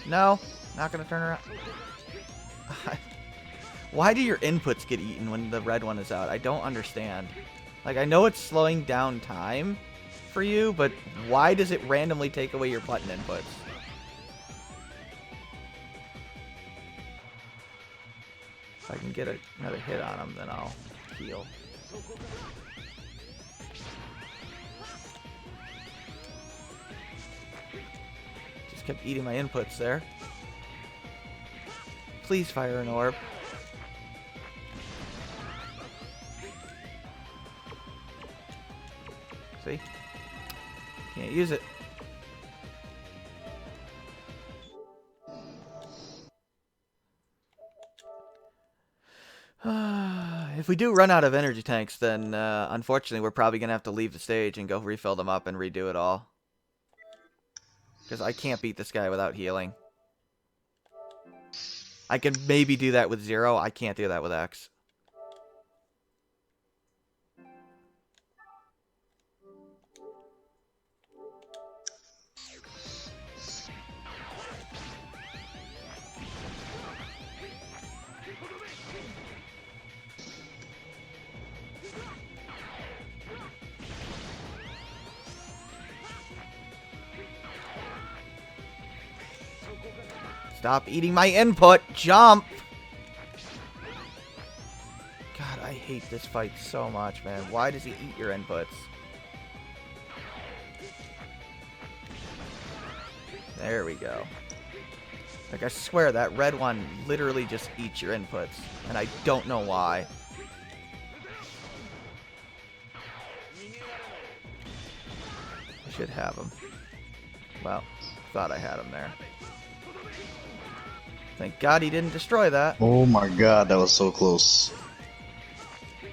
No, not gonna turn around. Why do your inputs get eaten when the red one is out? I don't understand. Like, I know it's slowing down time for you, but why does it randomly take away your button inputs? If I can get another hit on him, then I'll heal. Just kept eating my inputs there. Please fire an orb. See? Can't use it. If we do run out of energy tanks, then unfortunately we're probably going to have to leave the stage and go refill them up and redo it all. Because I can't beat this guy without healing. I can maybe do that with Zero. I can't do that with X. Stop eating my input! Jump! God, I hate this fight so much, man. Why does he eat your inputs? There we go. Like, I swear that red one literally just eats your inputs. And I don't know why. I should have him. Well, thought I had him there. Thank God he didn't destroy that. Oh my god, that was so close.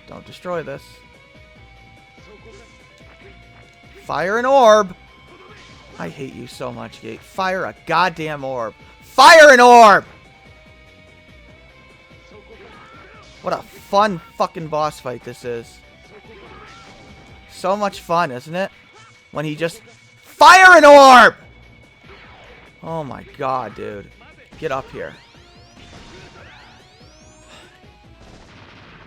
Don't destroy this. Fire an orb! I hate you so much, Gate. Fire a goddamn orb. Fire an orb! What a fun fucking boss fight this is. So much fun, isn't it? When he just... Fire an orb! Oh my god, dude. Get up here.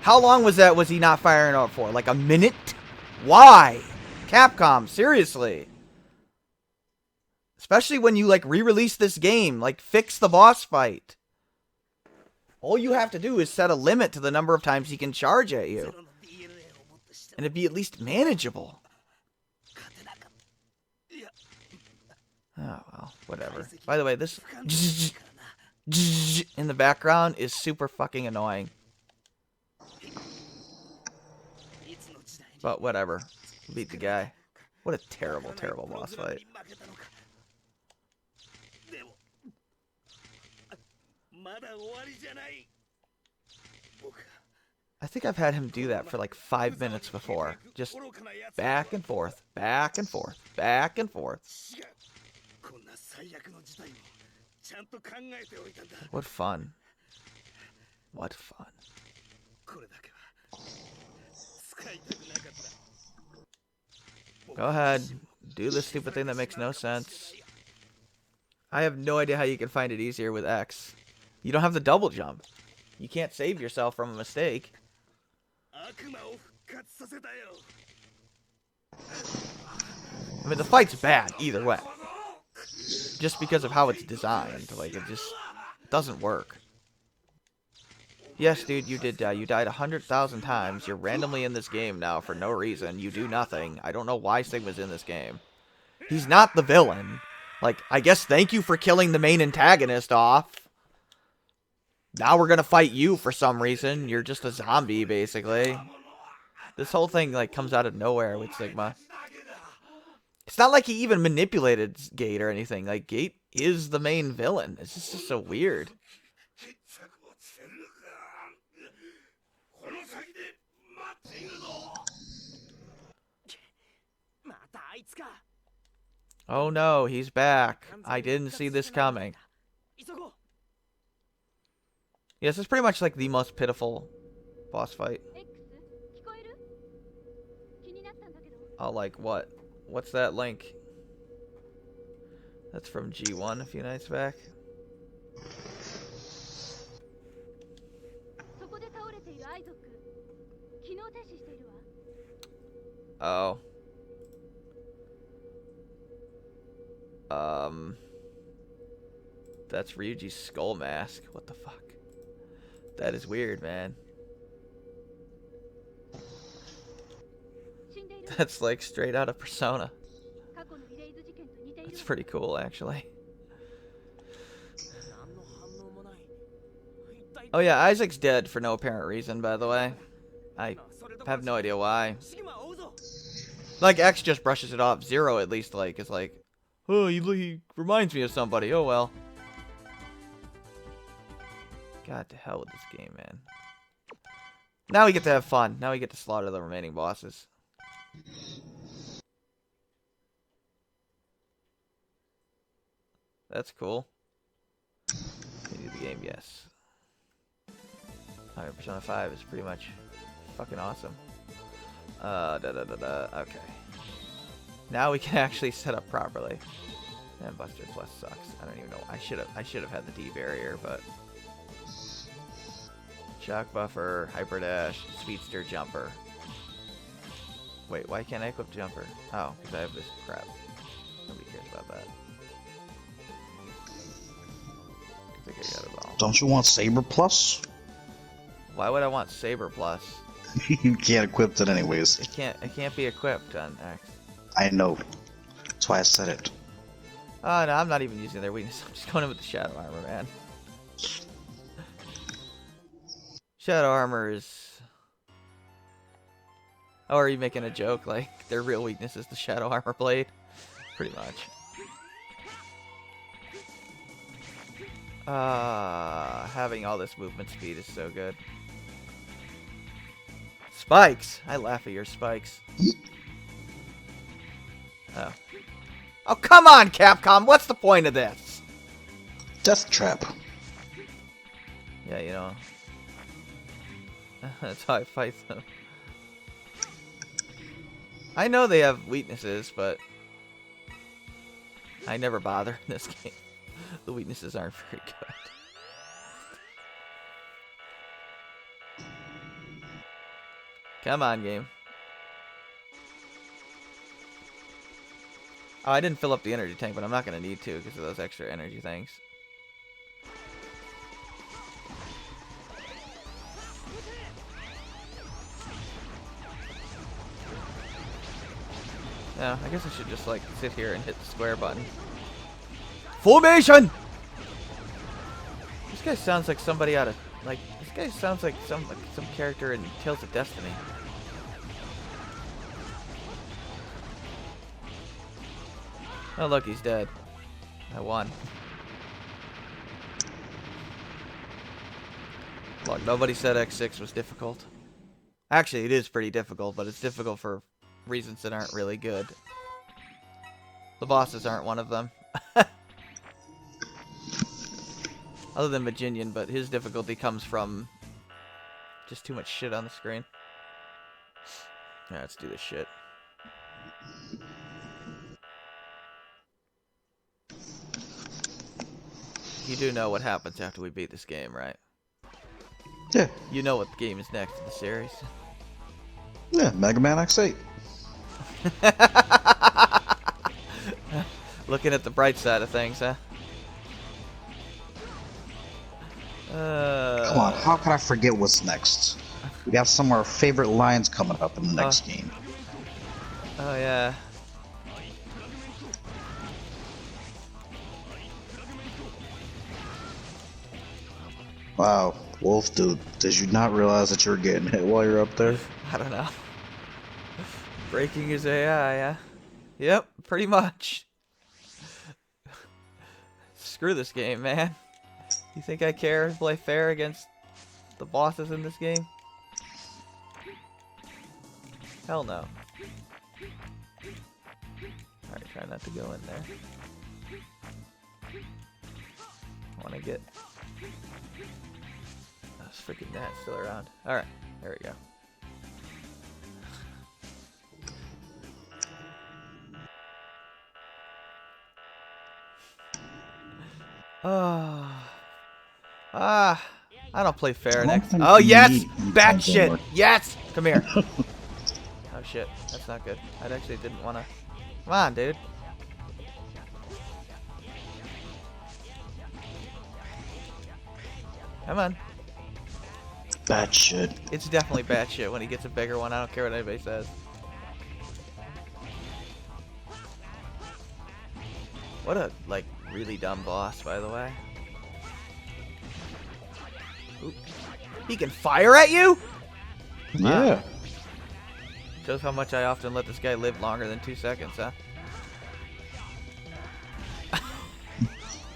How long was that? Was he not firing up for? Like a minute? Why? Capcom, seriously. Especially when you, like, re-release this game. Like, fix the boss fight. All you have to do is set a limit to the number of times he can charge at you. And it'd be at least manageable. Oh, well, whatever. By the way, this in the background is super fucking annoying. But whatever. Beat the guy. What a terrible, terrible boss fight. I think I've had him do that for like 5 minutes before. Just back and forth, back and forth, back and forth. What fun. What fun. Go ahead. Do the stupid thing that makes no sense. I have no idea how you can find it easier with X. You don't have the double jump. You can't save yourself from a mistake. I mean, the fight's bad either way. Just because of how it's designed. Like, it just doesn't work. Yes, dude, you did die. You died 100,000 times. You're randomly in this game now for no reason. You do nothing. I don't know why Sigma's in this game. He's not the villain. Like, I guess thank you for killing the main antagonist off. Now we're gonna fight you for some reason. You're just a zombie, basically. This whole thing, like, comes out of nowhere with Sigma. It's not like he even manipulated Gate or anything. Like, Gate is the main villain. It's just so weird. Oh no, he's back. I didn't see this coming. Yes, it's pretty much like the most pitiful boss fight. Oh, like what? What's that link? That's from G1 a few nights back. Oh. That's Ryuji's skull mask. What the fuck? That is weird, man. That's like straight out of Persona. That's pretty cool, actually. Oh yeah, Isaac's dead for no apparent reason, by the way. I have no idea why. Like, X just brushes it off. Zero, at least, like, is like, oh, he reminds me of somebody. Oh, well. God, to hell with this game, man. Now we get to have fun. Now we get to slaughter the remaining bosses. That's cool. Continue the game, yes. Alright, Persona 5 is pretty much fucking awesome. Okay. Now we can actually set up properly. And Buster Plus sucks. I don't even know. I should have had the D barrier, but shock buffer, hyper dash, speedster, jumper. Wait, why can't I equip jumper? Oh, because I have this crap. Nobody cares about that. I think I got it all. Don't you want Saber Plus? Why would I want Saber Plus? You can't equip it anyways. It can't be equipped on X. I know. That's why I said it. Oh no, I'm not even using their weakness. I'm just going in with the Shadow Armor, man. Shadow Armor is... Oh, are you making a joke? Like, their real weakness is the Shadow Armor Blade? Pretty much. Having all this movement speed is so good. Spikes! I laugh at your spikes. Oh. Oh, come on, Capcom! What's the point of this? Death Trap. Yeah, you know. That's how I fight them. I know they have weaknesses, but I never bother in this game. The weaknesses aren't very good. Come on, game. Oh, I didn't fill up the energy tank, but I'm not going to need to because of those extra energy things. Yeah, I guess I should just, like, sit here and hit the square button. Formation! This guy sounds like somebody out of, like, this guy sounds like some character in Tales of Destiny. Oh, look, he's dead. I won. Look, nobody said X6 was difficult. Actually, it is pretty difficult, but it's difficult for reasons that aren't really good. The bosses aren't one of them. Other than Majinian, but his difficulty comes from just too much shit on the screen. Yeah, let's do this shit. You do know what happens after we beat this game, right? Yeah. You know what game is next in the series. Yeah, Mega Man X8. Looking at the bright side of things, huh? Come on, how can I forget what's next? We got some of our favorite lines coming up in the next game. Oh, yeah. Wow, Wolf, dude, did you not realize that you were getting hit while you're up there? I don't know. Breaking his AI, yeah? Yep, pretty much. Screw this game, man. You think I care to play fair against the bosses in this game? Hell no. Alright, try not to go in there. I want to get... Oh, this freaking gnat's still around. Alright, there we go. I don't play fair next. Oh, yes! Bat shit! Yes! Come here. Oh, shit. That's not good. I actually didn't want to... Come on, dude. Come on. Bat shit. It's definitely bat shit when he gets a bigger one. I don't care what anybody says. What a, like, really dumb boss, by the way. Oop. He can fire at you? Yeah. Shows how much I often let this guy live longer than 2 seconds, huh?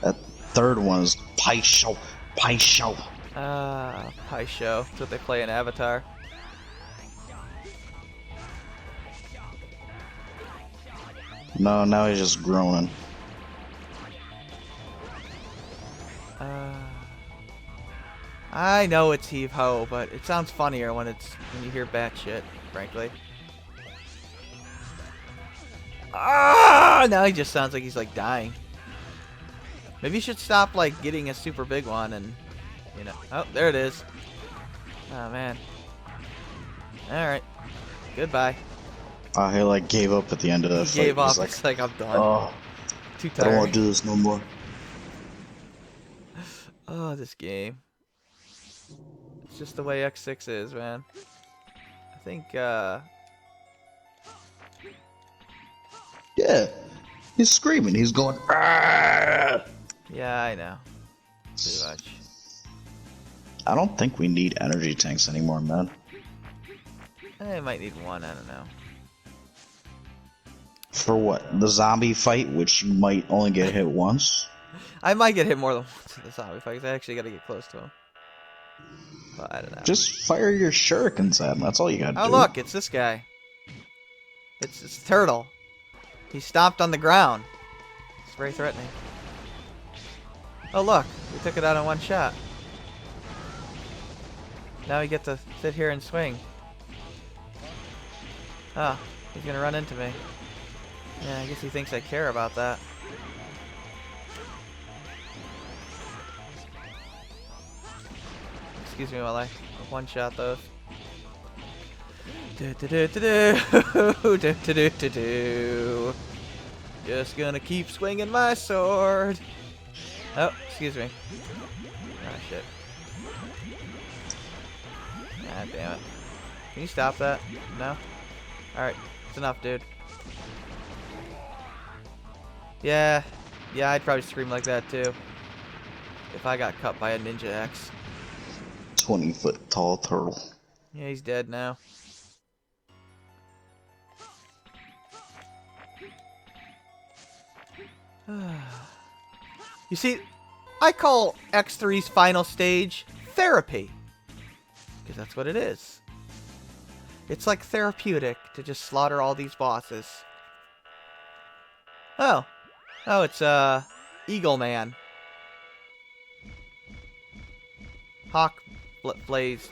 That third one is Paisho. Paisho. Pie show. That's what they play in Avatar. No, now he's just groaning. I know it's heave ho, but it sounds funnier when you hear bat shit, frankly. Now he just sounds like he's like dying. Maybe you should stop like getting a super big one and, you know. Oh, there it is. Oh man. Alright. Goodbye. He like gave up at the end of that fight. Gave up. Like, It's like I'm done. Oh, Too I tired. don't want to do this no more. Oh, this game. It's just the way X6 is, man. I think, Yeah. He's screaming. He's going, "Argh!" yeah, I know. Pretty much. I don't think we need energy tanks anymore, man. I might need one, I don't know. For what? The zombie fight, which you might only get hit once? I might get hit more than once in the zombie fight, 'cause I actually gotta get close to him. But I don't know. Just fire your shurikens at him. That's all you gotta do. Oh, look, it's this guy. It's Turtle. He stomped on the ground. It's very threatening. Oh, look. We took it out in one shot. Now we get to sit here and swing. Oh, he's gonna run into me. Yeah, I guess he thinks I care about that. Excuse me while I one-shot those. Do. Just gonna keep swinging my sword. Oh, excuse me. Ah, shit. God damn it. Can you stop that? No? Alright, it's enough, dude. Yeah, I'd probably scream like that too. If I got cut by a Ninja X. 20-foot tall turtle. Yeah, he's dead now. You see, I call X3's final stage therapy. Because that's what it is. It's like therapeutic to just slaughter all these bosses. Oh, it's Eagle Man. Hawk Blaze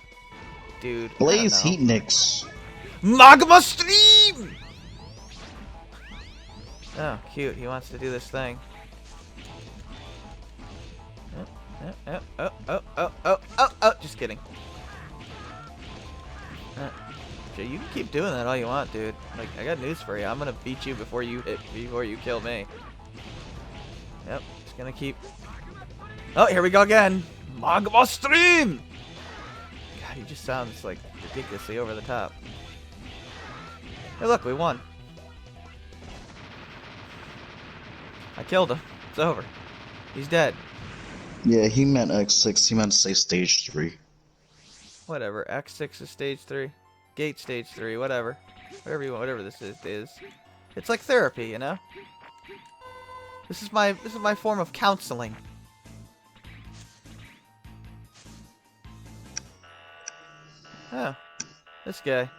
dude. Blaze Heatnix. Magma Stream! Oh, cute. He wants to do this thing. Oh, just kidding. You can keep doing that all you want, dude. Like, I got news for you. I'm gonna beat you before you kill me. Yep, just gonna keep. Oh, here we go again. Magma Stream! God, he just sounds like ridiculously over the top. Hey, look, we won. I killed him. It's over. He's dead. Yeah, he meant X6. He meant to say stage 3. Whatever. X6 is stage 3. Gate stage 3. Whatever. Whatever you want. Whatever this is. It's like therapy, you know. This is my form of counseling. Oh, this guy.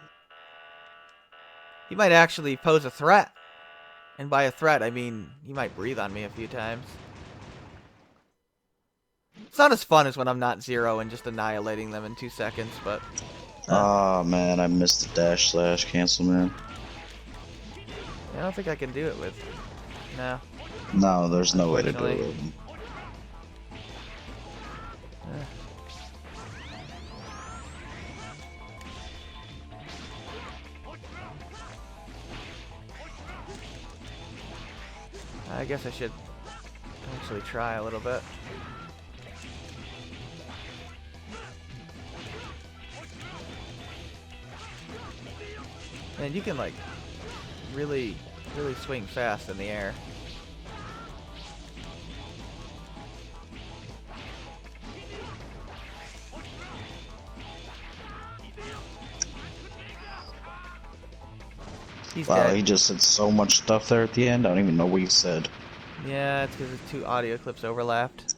He might actually pose a threat. And by a threat, I mean he might breathe on me a few times. It's not as fun as when I'm not Zero and just annihilating them in 2 seconds, but... Oh man, I missed the dash slash cancel, man. I don't think I can do it with... No. No, there's no way to do it. I guess I should actually try a little bit. And you can like really swing fast in the air. He's Wow, dead. he just said so much stuff there at the end. I don't even know what he said. Yeah, it's because his 2 audio clips overlapped.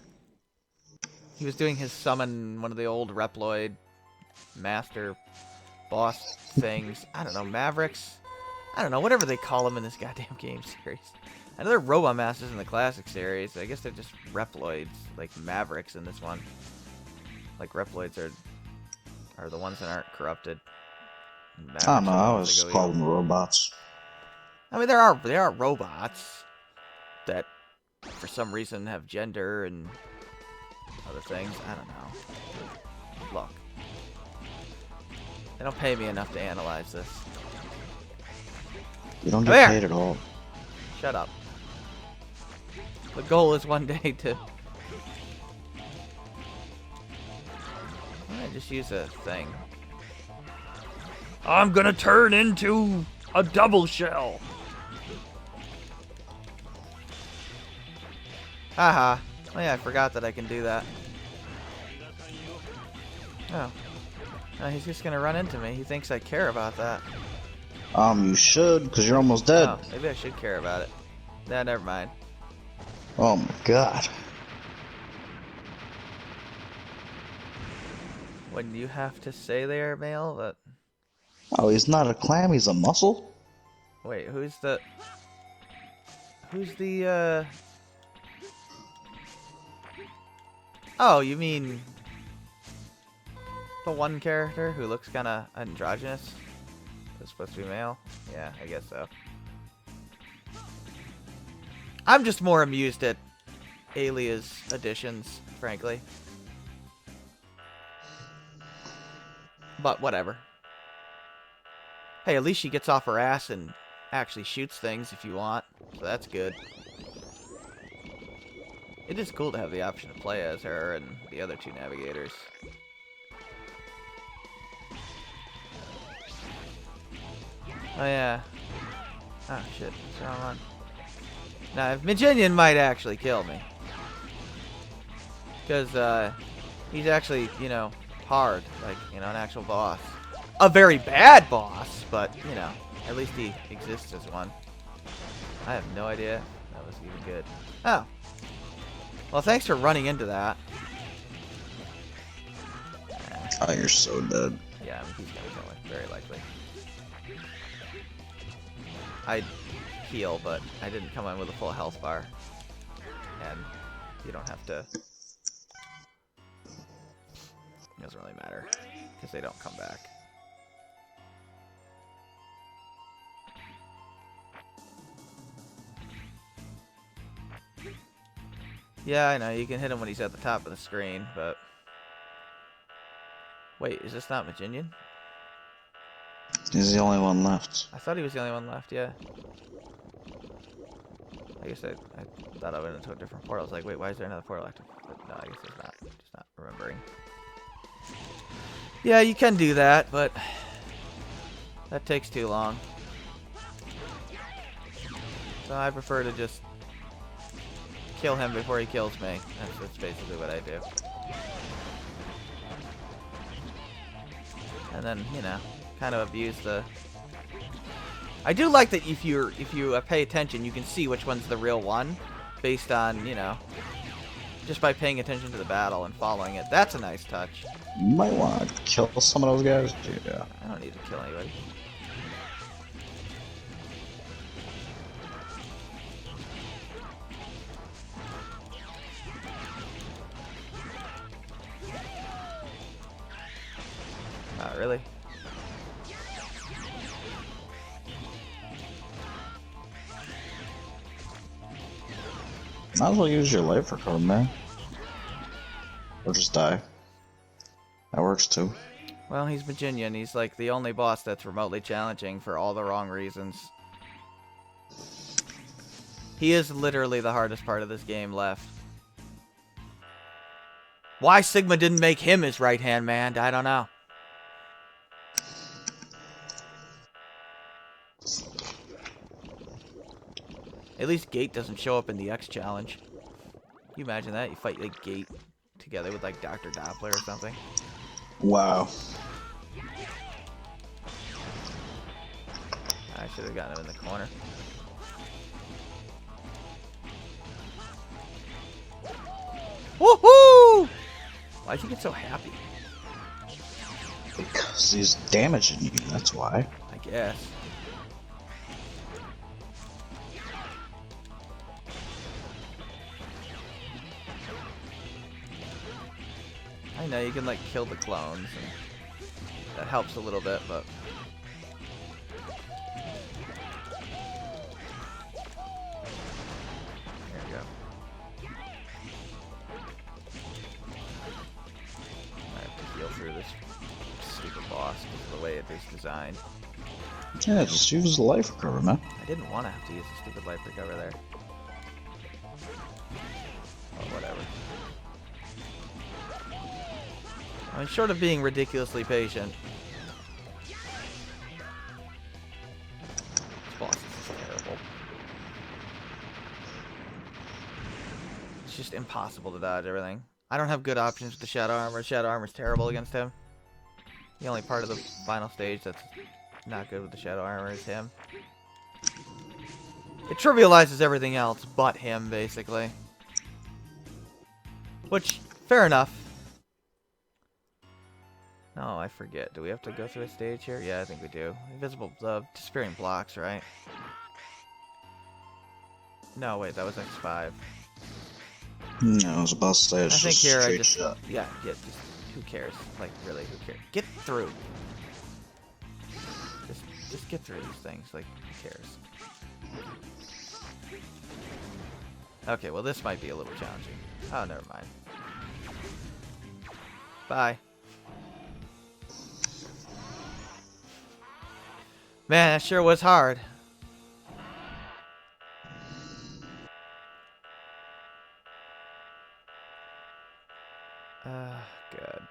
He was doing his summon one of the old Reploid master boss things. I don't know, Mavericks? I don't know, whatever they call them in this goddamn game series. I know they're Robot Masters in the classic series. I guess they're just Reploids, like Mavericks in this one. Like Reploids are the ones that aren't corrupted. I don't know, I always call them robots. I mean, there are robots that, for some reason, have gender and other things. I don't know. Look. They don't pay me enough to analyze this. You don't get paid at all. Shut up. The goal is one day to... I just use a thing. I'm gonna turn into a double shell. Haha. Oh yeah, I forgot that I can do that. Oh. No, he's just gonna run into me. He thinks I care about that. You should, because you're almost dead. Oh, maybe I should care about it. Nah, never mind. Oh my god. When you have to say there, Mail, that... Oh, he's not a clam, he's a mussel? Wait, who's the... Oh, you mean... The one character who looks kind of androgynous. Is supposed to be male? Yeah, I guess so. I'm just more amused at Alia's additions, frankly. But whatever. Hey, at least she gets off her ass and actually shoots things if you want. So that's good. It is cool to have the option to play as her and the other two navigators. Oh yeah. Oh shit, what's wrong one? Now, if Maginian might actually kill me. Because, he's actually, you know, hard. Like, you know, an actual boss. A very bad boss, but, you know, at least he exists as one. I have no idea that was even good. Oh. Well, thanks for running into that. Oh, you're so dead. Yeah, he's gonna kill me, very likely. I'd heal, but I didn't come in with a full health bar. And you don't have to... It doesn't really matter, because they don't come back. Yeah, I know, you can hit him when he's at the top of the screen, but... Wait, is this not Maginian? He's the only one left. I thought he was the only one left, yeah. I guess I thought I went into a different portal. I was like, wait, why is there another portal active? But no, I guess there's not. Just not remembering. Yeah, you can do that, but that takes too long. So I prefer to just kill him before he kills me. That's basically what I do. And then, you know, kind of abuse the... I do like that if you pay attention, you can see which one's the real one, based on, you know, just by paying attention to the battle and following it. That's a nice touch. You might want to kill some of those guys. Yeah. I don't need to kill anybody. Not really. Might as well use your life recovery, man. Or just die. That works too. Well, he's Maginian. He's like the only boss that's remotely challenging for all the wrong reasons. He is literally the hardest part of this game left. Why Sigma didn't make him his right-hand man, I don't know. At least Gate doesn't show up in the X challenge. Can you imagine that? You fight like Gate together with like Dr. Doppler or something. Wow. I should have gotten him in the corner. Woohoo! Why'd you get so happy? Because he's damaging you, that's why. I guess. I know you can like kill the clones, and that helps a little bit, but there we go. I have to heal through this stupid boss because of the way it is designed. Yeah, just use the life recovery, man. I didn't want to have to use the stupid life recover there. Oh, whatever. I mean, short of being ridiculously patient. This boss is terrible. It's just impossible to dodge everything. I don't have good options with the Shadow Armor. Shadow Armor's terrible against him. The only part of the final stage that's not good with the Shadow Armor is him. It trivializes everything else but him, basically. Which, fair enough. No, I forget. Do we have to go through a stage here? Yeah, I think we do. Invisible, disappearing blocks, right? No, wait, that was X5. No, I was about to say it's I think just here I straight just, shot. yeah, just who cares? Like, really, who cares? Get through. Just get through these things. Like, who cares? Okay, well, this might be a little challenging. Oh, never mind. Bye. Man, that sure was hard. Good.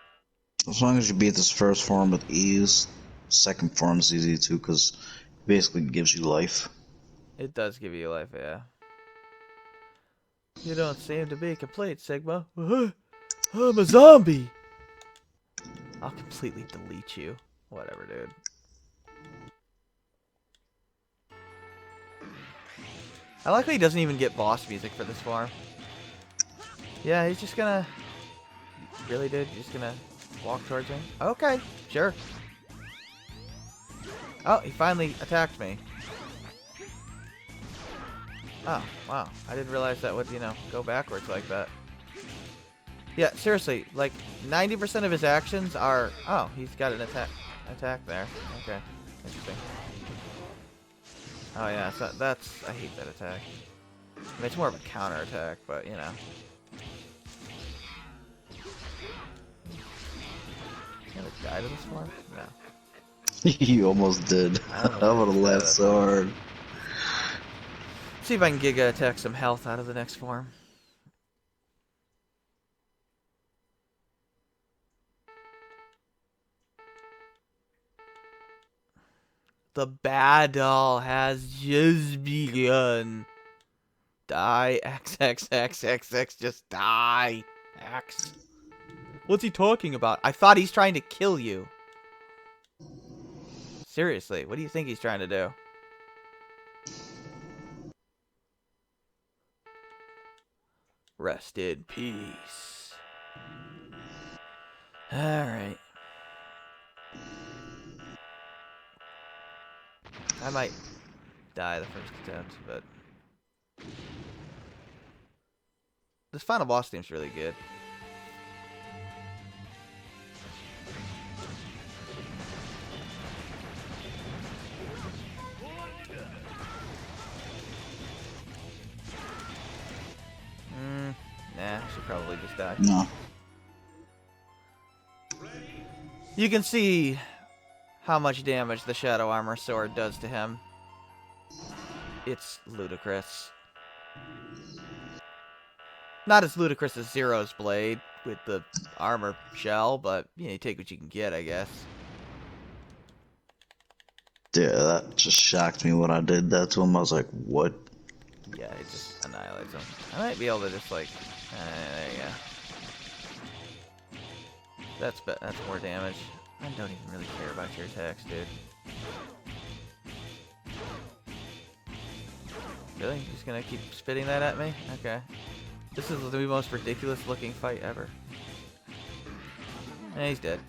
As long as you beat this first form with ease, second form is easy too, because it basically gives you life. It does give you life, yeah. You don't seem to be complete, Sigma. I'm a zombie! I'll completely delete you. Whatever, dude. I like how he doesn't even get boss music for this form. Yeah, he's just gonna... Really, dude? You're just gonna walk towards him? Okay, sure. Oh, he finally attacked me. Oh, wow. I didn't realize that would, you know, go backwards like that. Yeah, seriously, like, 90% of his actions are... Oh, he's got an attack there. Okay, interesting. Oh, yeah, so that's... I hate that attack. I mean, it's more of a counter attack, but, you know. Can I die to this one? No. You almost did. I would have laughed so hard. See if I can Giga attack some health out of the next form. The battle has just begun. Die, XXXXX, just die. X. What's he talking about? I thought he's trying to kill you. Seriously, what do you think he's trying to do? Rest in peace. Alright. I might die the first attempt, but... This final boss seems really good. Nah, I should probably just die. No. You can see how much damage the Shadow Armor Sword does to him. It's ludicrous. Not as ludicrous as Zero's blade with the armor shell, but you know, you take what you can get, I guess. Yeah, that just shocked me when I did that to him. I was like, what? Yeah, it just annihilates him. I might be able to just like, there you go. That's more damage. I don't even really care about your attacks, dude. Really? You're just gonna keep spitting that at me? Okay. This is the most ridiculous looking fight ever. And he's dead.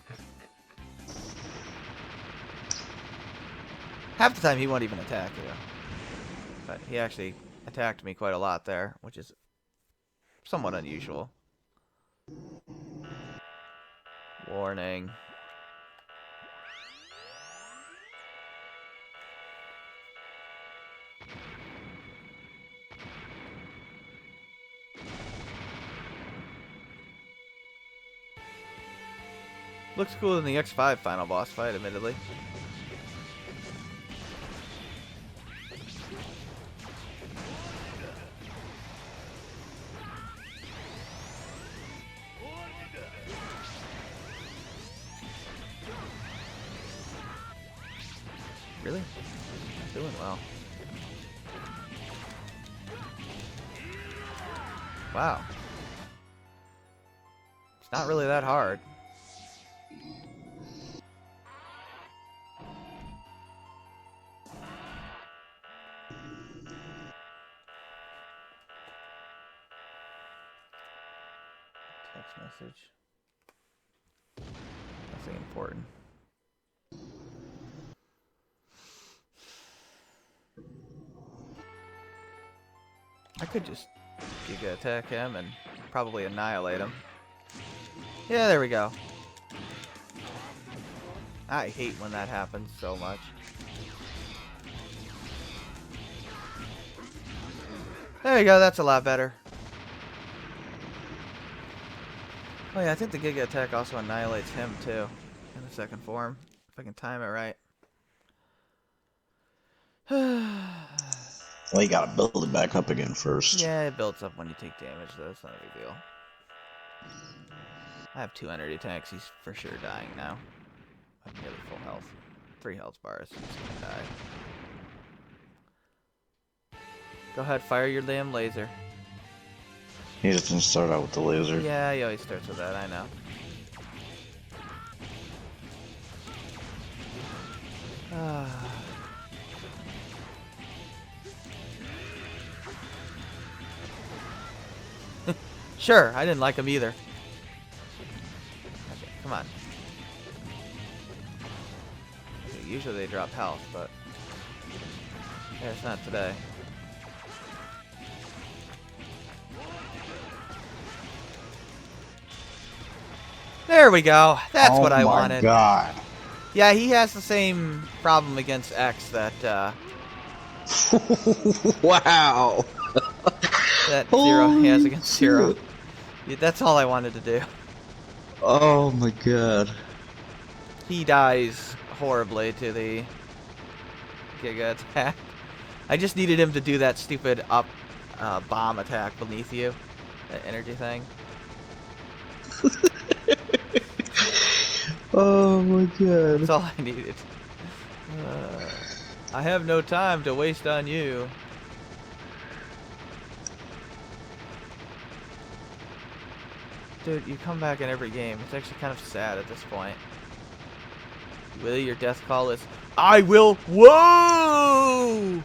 Half the time he won't even attack you. But he actually attacked me quite a lot there, which is somewhat unusual. Warning. Looks cooler than the X5 final boss fight, admittedly. Really? Doing well. Wow. It's not really that hard. Text message. Nothing important. I could just Giga attack him and probably annihilate him. Yeah, there we go. I hate when that happens so much. There you go, that's a lot better. Oh yeah, I think the Giga attack also annihilates him too, in the second form, if I can time it right. Well, you gotta build it back up again first. Yeah, it builds up when you take damage though, it's not a big deal. I have 2 energy tanks, he's for sure dying now. I'm nearly full health. 3 health bars, he's gonna die. Go ahead, fire your damn laser. He just didn't start out with the laser. Yeah, he always starts with that, I know. Sure, I didn't like him either. Okay, come on. Usually they drop health, but yeah, it's not today. There we go. That's what I wanted. Oh my god. Yeah, he has the same problem against X that Wow. that Zero has against Zero. Yeah, that's all I wanted to do. Oh my god. He dies horribly to the Giga attack. I just needed him to do that stupid up bomb attack beneath you. That energy thing. Oh my god. That's all I needed. I have no time to waste on you. Dude, you come back in every game. It's actually kind of sad at this point. Willie, your death call is, I will. Whoa!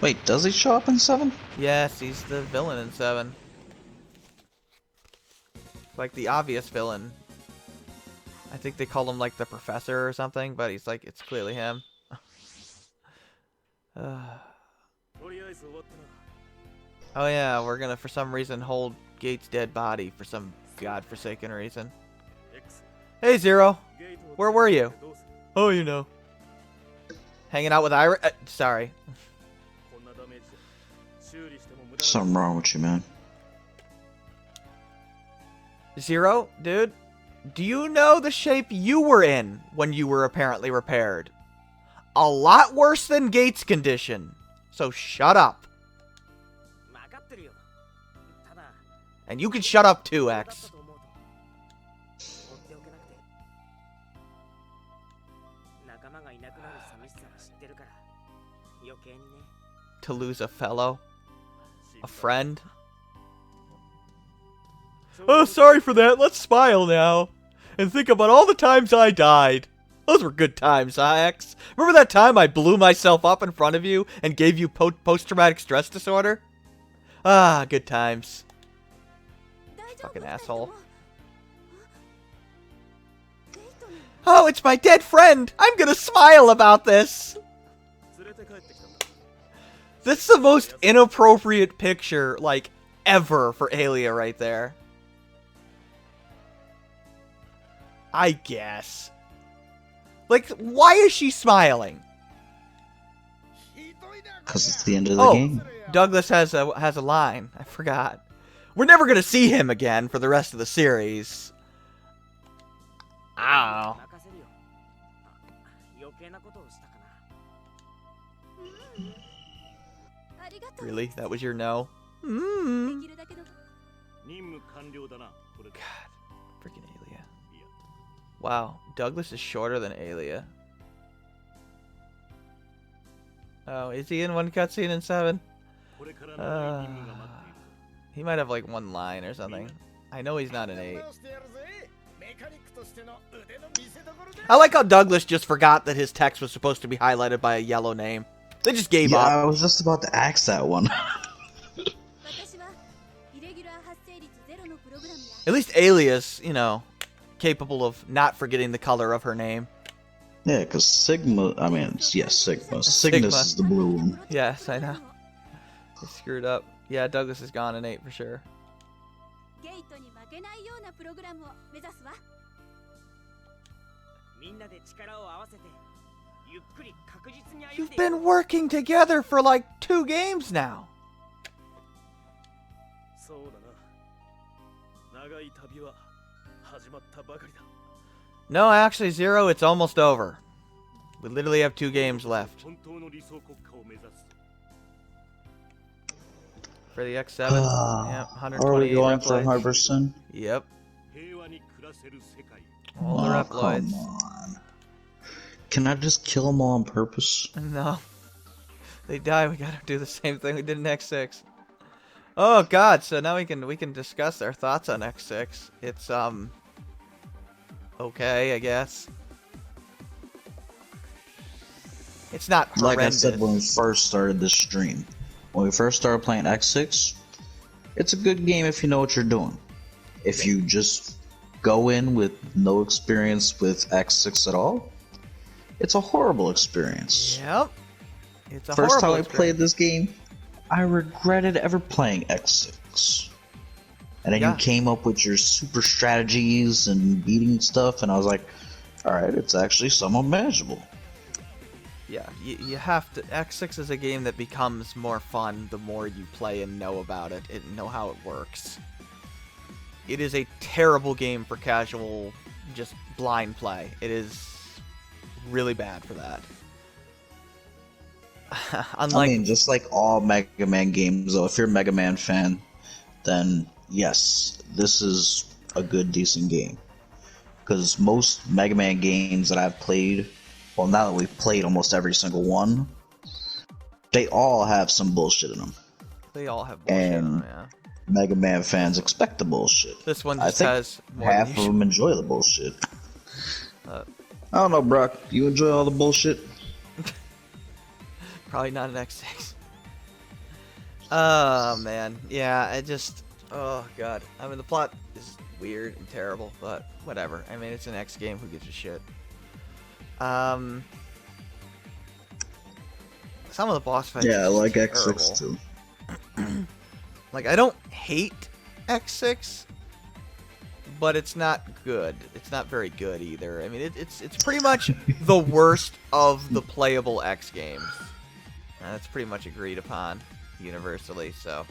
Wait, does he show up in 7? Yes, he's the villain in 7. Like the obvious villain. I think they call him like the professor or something, but he's like, it's clearly him. Oh yeah, we're gonna for some reason hold Gates' dead body for some godforsaken reason. Hey Zero, where were you? Oh, you know. Hanging out with Ira? Sorry. Something wrong with you, man. Zero, dude, do you know the shape you were in when you were apparently repaired? A lot worse than Gates' condition. So shut up. And you can shut up too, X. To lose a fellow? A friend? Oh, sorry for that. Let's smile now. And think about all the times I died. Those were good times, huh, X? Remember that time I blew myself up in front of you and gave you post-traumatic stress disorder? Ah, good times. Fucking asshole. Oh, it's my dead friend! I'm gonna smile about this! That's the most inappropriate picture, like, ever for Aelia right there. I guess. Like, why is she smiling? Because it's the end of the game. Douglas has a line. I forgot. We're never gonna see him again for the rest of the series. I don't know. Really? That was your no? God. Freaking Aelia. Wow. Douglas is shorter than Aelia. Oh, is he in one cutscene in 7? He might have like one line or something. I know he's not an 8. I like how Douglas just forgot that his text was supposed to be highlighted by a yellow name. They just gave up. I was just about to ask that one. At least Aelia's, you know, capable of not forgetting the color of her name. Yeah, because Sigma, I mean, yes, Sigma. Cygnus is the blue one. Yes, I know. They screwed up. Yeah, Douglas is gone in 8 for sure. You've been working together for like 2 games now. No, actually, Zero, it's almost over. We literally have 2 games left. For the X7, yeah, 128 Are we going for Reploids. 100%? Yep. All the Reploids. Come on. Can I just kill them all on purpose? No. They die, we gotta do the same thing we did in X6. Oh god, so now we can discuss our thoughts on X6. It's okay, I guess. It's not horrendous. Like I said when we first started this stream. When we first started playing X6, it's a good game if you know what you're doing. If you just go in with no experience with X6 at all, it's a horrible experience. Yep. It's a First time horrible I experience. played this game, I regretted ever playing X6. And then Yeah. you came up with your super strategies and beating stuff, and I was like, alright, it's actually somewhat manageable. Yeah, you have to. X6 is a game that becomes more fun the more you play and know about it and know how it works. It is a terrible game for casual, just blind play. It is really bad for that. Unlike, I mean, just like all Mega Man games, though, if you're a Mega Man fan, then yes, this is a good, decent game. Because most Mega Man games that I've played, well, now that we've played almost every single one, they all have some bullshit in them. they all have bullshit in and them, yeah. Mega Man fans expect the bullshit. This one I just think has more half than of you them enjoy the bullshit. Uh, I don't know, Brock. You enjoy all the bullshit? Probably not an X6. Oh, man. Yeah, I just... Oh, God. I mean, the plot is weird and terrible, but whatever. I mean, it's an X game. Who gives a shit? Some of the boss fights Yeah, I are like just X6 terrible. too. Like, I don't hate X6, but it's not good. It's not very good either. I mean, it's pretty much the worst of the playable X games. That's pretty much agreed upon universally. So,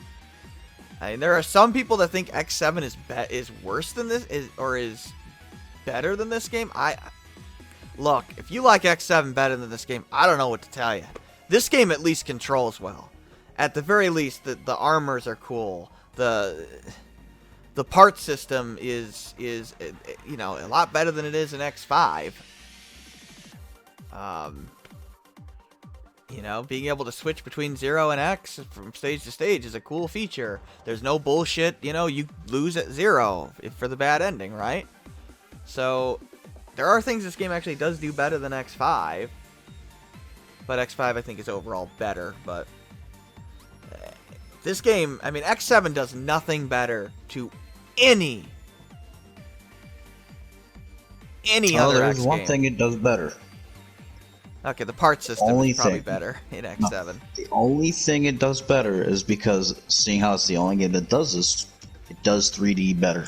I mean, there are some people that think X7 is worse than this, is better than this game. Look, if you like X7 better than this game, I don't know what to tell you. This game at least controls well. At the very least, the armors are cool. The part system is you know, a lot better than it is in X5. You know, being able to switch between 0 and X from stage to stage is a cool feature. There's no bullshit, you know, you lose at 0 for the bad ending, right? So, there are things this game actually does do better than X5. But X5 I think is overall better, but this game, I mean, X7 does nothing better to any other there's X one game. thing it does better. Okay, the part system Only is probably thing. better in X7. The only thing it does better is because, seeing how it's the only game that does this, it does 3D better.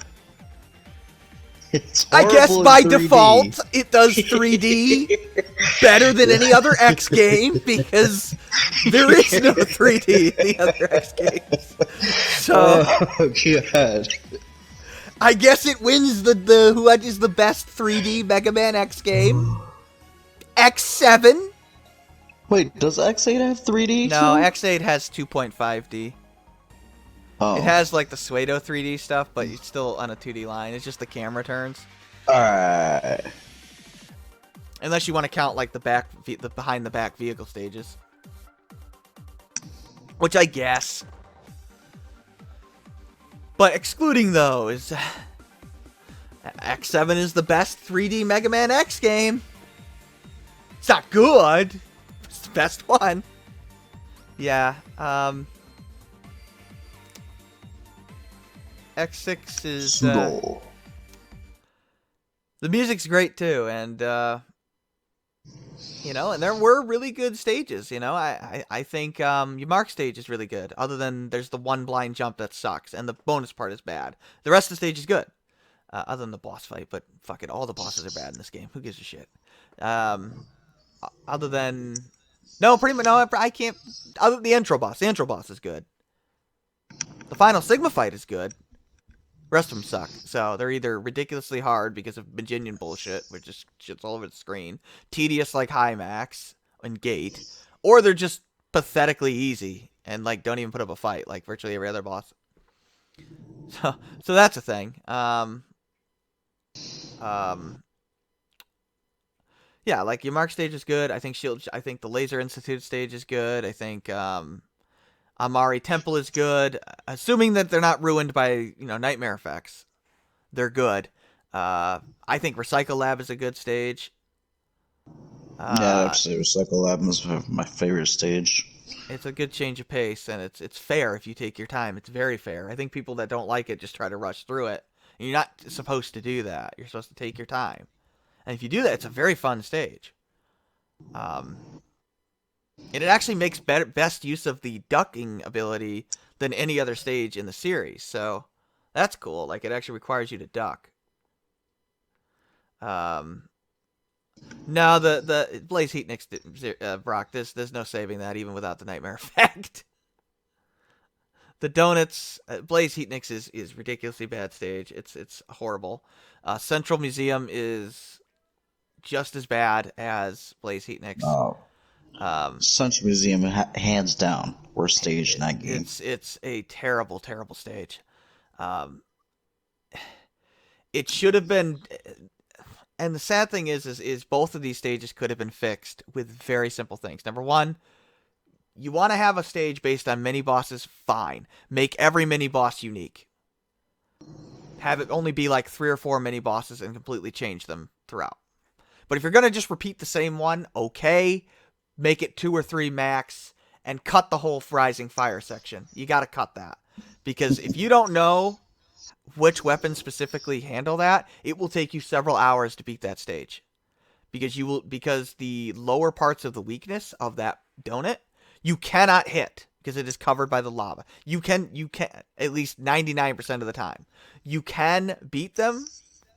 It's I guess horrible in by 3D. default, it does 3D better than any other X game because there is no 3D in the other X games. So Oh god. I guess it wins the who is the best 3D Mega Man X game? X7? Wait, does X8 have 3D? No, too? X8 has 2.5D. Oh. It has like the Suedo 3D stuff, but it's still on a 2D line. It's just the camera turns. Alright. Unless you want to count like the behind the back vehicle stages. Which I guess. But excluding those, X7 is the best 3D Mega Man X game. It's not good. It's the best one. Yeah, X6 is Pseudo. the music's great too, and you know, and there were really good stages. You know, I think Ymark's stage is really good. Other than there's the one blind jump that sucks, and the bonus part is bad. The rest of the stage is good. other than the boss fight. But fuck it, all the bosses are bad in this game. Who gives a shit? Um, other than no, pretty much no. I can't. Other than the intro boss. The intro boss is good. The final Sigma fight is good. The rest of them suck. So they're either ridiculously hard because of Maginian bullshit, which just shits all over the screen, tedious like High Max and Gate, or they're just pathetically easy and like don't even put up a fight like virtually every other boss. So that's a thing. Yeah, like your Mark stage is good. I think Shield. I think the Laser Institute stage is good. I think Amari Temple is good, assuming that they're not ruined by nightmare effects. They're good. I think Recycle Lab is a good stage. Yeah, I'd say Recycle Lab is my favorite stage. It's a good change of pace, and it's fair if you take your time. It's very fair. I think people that don't like it just try to rush through it. And you're not supposed to do that. You're supposed to take your time. And if you do that, it's a very fun stage. And it actually makes best use of the ducking ability than any other stage in the series. So that's cool. Like, it actually requires you to duck. No, the Blaze Heat Nix, Brock, there's no saving that even without the Nightmare Effect. The Donuts, Blaze Heat Nix is ridiculously bad stage. It's horrible. Central Museum is just as bad as Blaze Heat Nix. Oh. Central Museum, hands down, worst stage in that game. It's a terrible, terrible stage. It should have been, and the sad thing is both of these stages could have been fixed with very simple things. Number one, you want to have a stage based on mini bosses, fine. Make every mini boss unique. Have it only be like 3 or 4 mini bosses and completely change them throughout. But if you're going to just repeat the same one, okay, make it 2 or 3 max and cut the whole Rising Fire section. You got to cut that. Because if you don't know which weapons specifically handle that, it will take you several hours to beat that stage. Because the lower parts of the weakness of that donut, you cannot hit because it is covered by the lava. You can at least 99% of the time. You can beat them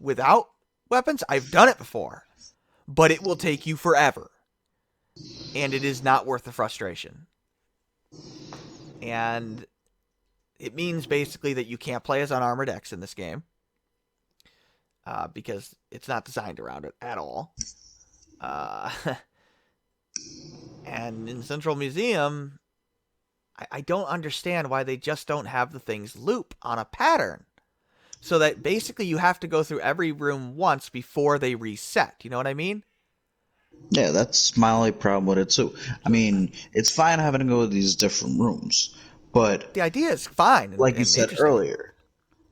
without weapons. I've done it before. But it will take you forever. And it is not worth the frustration. And it means basically that you can't play as Unarmored X in this game. Because it's not designed around it at all. And in Central Museum, I don't understand why they just don't have the things loop on a pattern. So that basically you have to go through every room once before they reset. You know what I mean? Yeah, that's my only problem with it too. I mean, it's fine having to go to these different rooms, but the idea is fine. Like you said earlier,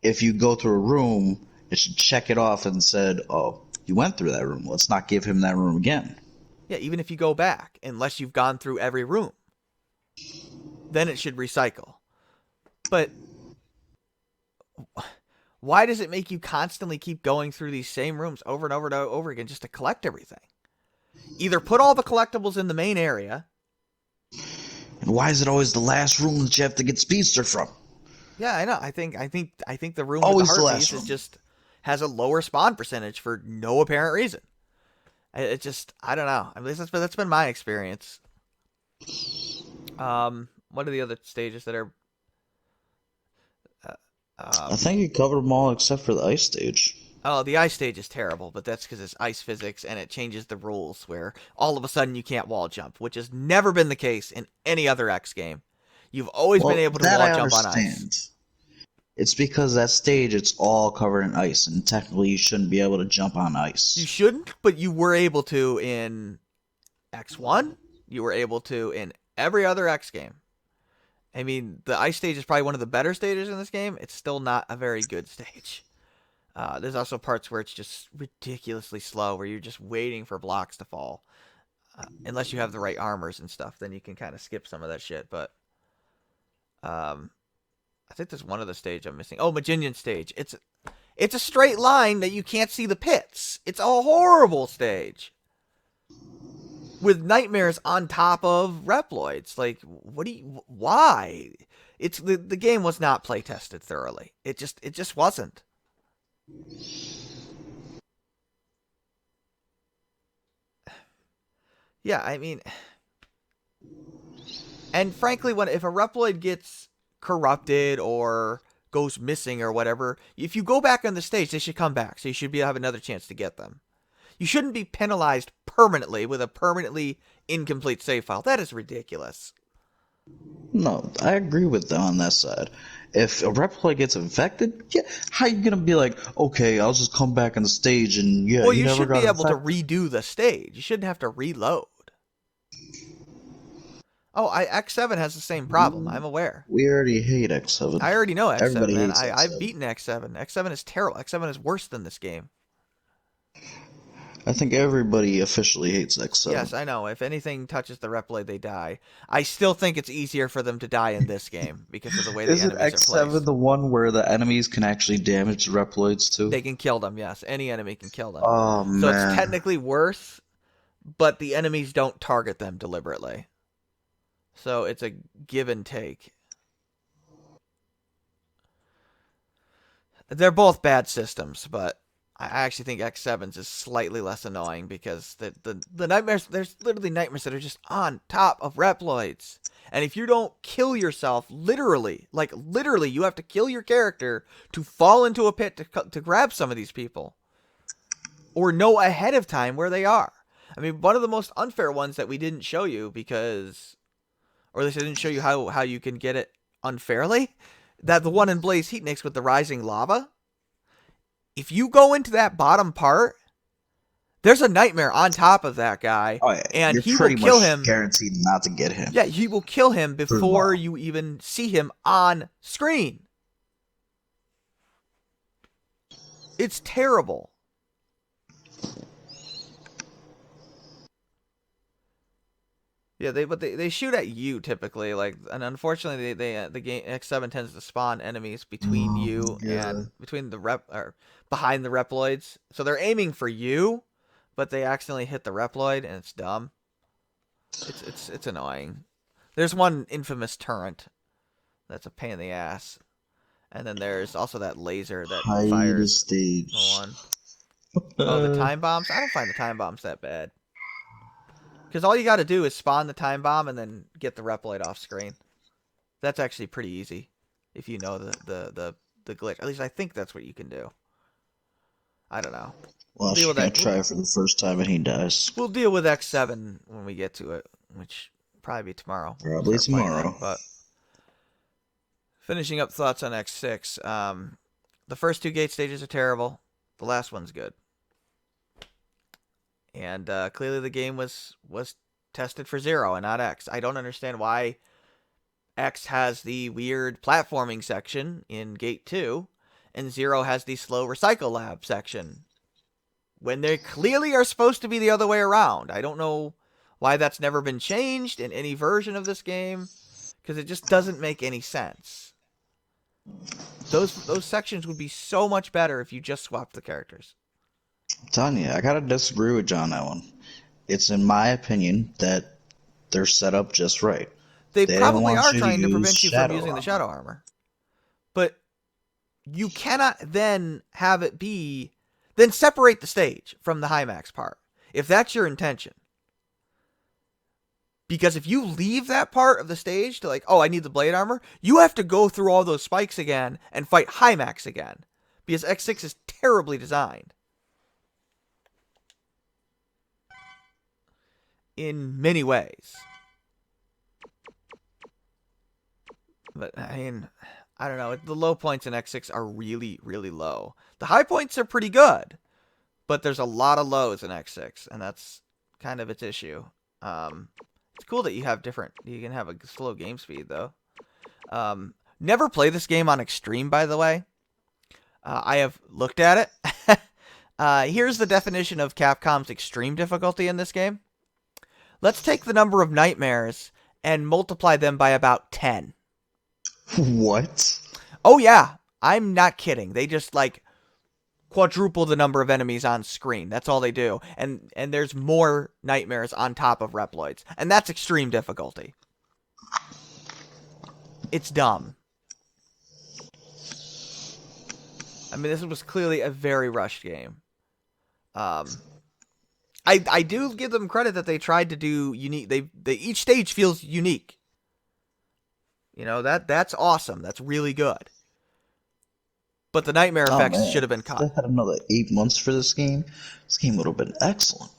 if you go through a room, it should check it off and said, "Oh, you went through that room. Let's not give him that room again." Yeah, even if you go back, unless you've gone through every room, then it should recycle. But why does it make you constantly keep going through these same rooms over and over and over again just to collect everything? Either put all the collectibles in the main area. And why is it always the last room that you have to get Speedster from? Yeah, I know. I think the room always with the heart piece is just has a lower spawn percentage for no apparent reason. It just, I don't know. At least that's been my experience. What are the other stages that are? I think you covered them all except for the ice stage. Oh, the ice stage is terrible, but that's because it's ice physics and it changes the rules where all of a sudden you can't wall jump, which has never been the case in any other X game. You've always been able to wall jump on ice. It's because that stage, it's all covered in ice, and technically you shouldn't be able to jump on ice. You shouldn't, but you were able to in X1. You were able to in every other X game. I mean, the ice stage is probably one of the better stages in this game. It's still not a very good stage. There's also parts where it's just ridiculously slow, where you're just waiting for blocks to fall. Unless you have the right armors and stuff, then you can kind of skip some of that shit. But I think there's one other stage I'm missing. Oh, Maginian stage. It's a straight line that you can't see the pits. It's a horrible stage. With nightmares on top of Reploids. Like, why? The game was not play tested thoroughly. It just wasn't. Yeah, I mean, and frankly, when if a Reploid gets corrupted or goes missing or whatever, if you go back on the stage, they should come back. So you should have another chance to get them. You shouldn't be penalized permanently with a permanently incomplete save file. That is ridiculous. No, I agree with them on that side. If a Reploid gets infected, yeah, how you gonna be like, okay, I'll just come back on the stage and yeah, Well, he you never should got be able to infected. redo the stage. You shouldn't have to reload. Oh, X7 has the same problem. I'm aware. We already hate X7. I already know X7, Everybody man. hates I've X7. beaten X7. X7 is terrible. X7 is worse than this game. I think everybody officially hates Yes, X7. I know. If anything touches the Reploid, they die. I still think it's easier for them to die in this game because of the way the Isn't enemies are X7 placed. the one where the enemies can actually damage the Reploids too? They can kill them, yes. Any enemy can kill them. Oh So it's man. technically worse, but the enemies don't target them deliberately. So it's a give and take. They're both bad systems, but I actually think X7's is slightly less annoying because the nightmares, there's literally nightmares that are just on top of Reploids. And if you don't kill yourself, literally, like literally, you have to kill your character to fall into a pit to grab some of these people. Or know ahead of time where they are. I mean, one of the most unfair ones that we didn't show you because, or at least I didn't show you how you can get it unfairly, that the one in Blaze Heatniks with the rising lava, if you go into that bottom part, there's a nightmare on top of that guy, Oh yeah, and you're he will pretty kill much him. guaranteed not to get him Yeah, he will kill him for before long. you even see him on screen. It's terrible. Yeah, they shoot at you typically, like, and unfortunately the game X7 tends to spawn enemies between you Yeah. and between the rep or behind the Reploids. So they're aiming for you, but they accidentally hit the Reploid and it's dumb. It's annoying. There's one infamous turret that's a pain in the ass, and then there's also that laser that Hide the fires the stage. one. Oh, the time bombs. I don't find the time bombs that bad. Because all you got to do is spawn the time bomb and then get the Reploid off screen. That's actually pretty easy if you know the glitch. At least I think that's what you can do. I don't know. We'll Well, deal you're with gonna that. try it for the first time and he dies. We'll deal with X7 when we get to it, which probably be tomorrow. We'll Probably start playing that. tomorrow. But finishing up thoughts on X6. The first two gate stages are terrible. The last one's good. And clearly the game was tested for 0 and not X. I don't understand why X has the weird platforming section in Gate 2, and 0 has the slow recycle lab section, when they clearly are supposed to be the other way around. I don't know why that's never been changed in any version of this game, because it just doesn't make any sense. Those sections would be so much better if you just swapped the characters. I'm telling you, I gotta disagree with John on that one. It's in my opinion that they're set up just right. They They didn't probably want are you to trying to use prevent you from shadow using the armor. shadow armor. But you cannot then have it be... Then separate the stage from the high max part, if that's your intention. Because if you leave that part of the stage to like, oh, I need the blade armor, you have to go through all those spikes again and fight high max again. Because X6 is terribly designed. In many ways. But, I mean, I don't know. The low points in X6 are really, really low. The high points are pretty good. But there's a lot of lows in X6. And that's kind of its issue. It's cool that you have different... You can have a slow game speed, though. Never play this game on extreme, by the way. I have looked at it. Here's the definition of Capcom's extreme difficulty in this game. Let's take the number of nightmares and multiply them by about 10. What? Oh, yeah. I'm not kidding. They just, like, quadruple the number of enemies on screen. That's all they do. And there's more nightmares on top of Reploids. And that's extreme difficulty. It's dumb. I mean, this was clearly a very rushed game. Um, I do give them credit that they tried to do unique. They each stage feels unique. You know that's awesome. That's really good. But the nightmare Oh effects man, should have been if they cut. had another 8 months for this game would have been excellent.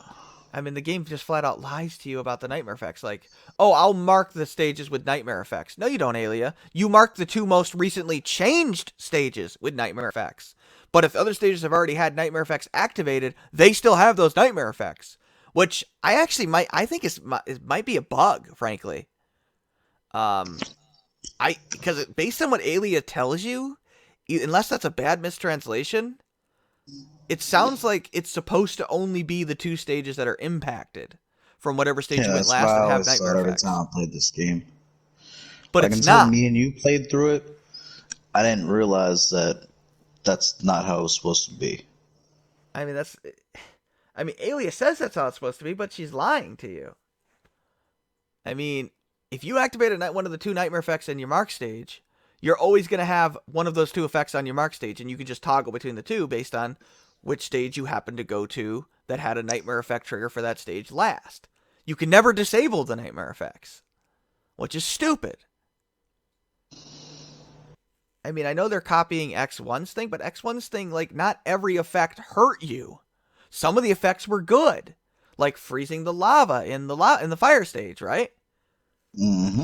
I mean, the game just flat out lies to you about the nightmare effects. Like, oh, I'll mark the stages with nightmare effects. No, you don't, Alia. You mark the two most recently changed stages with nightmare effects. But if other stages have already had nightmare effects activated, they still have those nightmare effects, which I actually I think it might be a bug, frankly. Um, because based on what Alia tells you, unless that's a bad mistranslation, it sounds like it's supposed to only be the two stages that are impacted from whatever stage Yeah, you went that's what last I that have always nightmare thought every effects. time I played this game. But Like it's until not. me and you played through it, I didn't realize that that's not how it's supposed to be. I mean, that's. I mean, Alia says that's how it's supposed to be, but she's lying to you. I mean, if you activate one of the two nightmare effects in your mark stage, you're always going to have one of those two effects on your mark stage, and you can just toggle between the two based on which stage you happen to go to that had a nightmare effect trigger for that stage last. You can never disable the nightmare effects, which is stupid. I mean, I know they're copying X1's thing, but X1's thing, like, not every effect hurt you. Some of the effects were good, like freezing the lava in the fire stage, right? Hmm.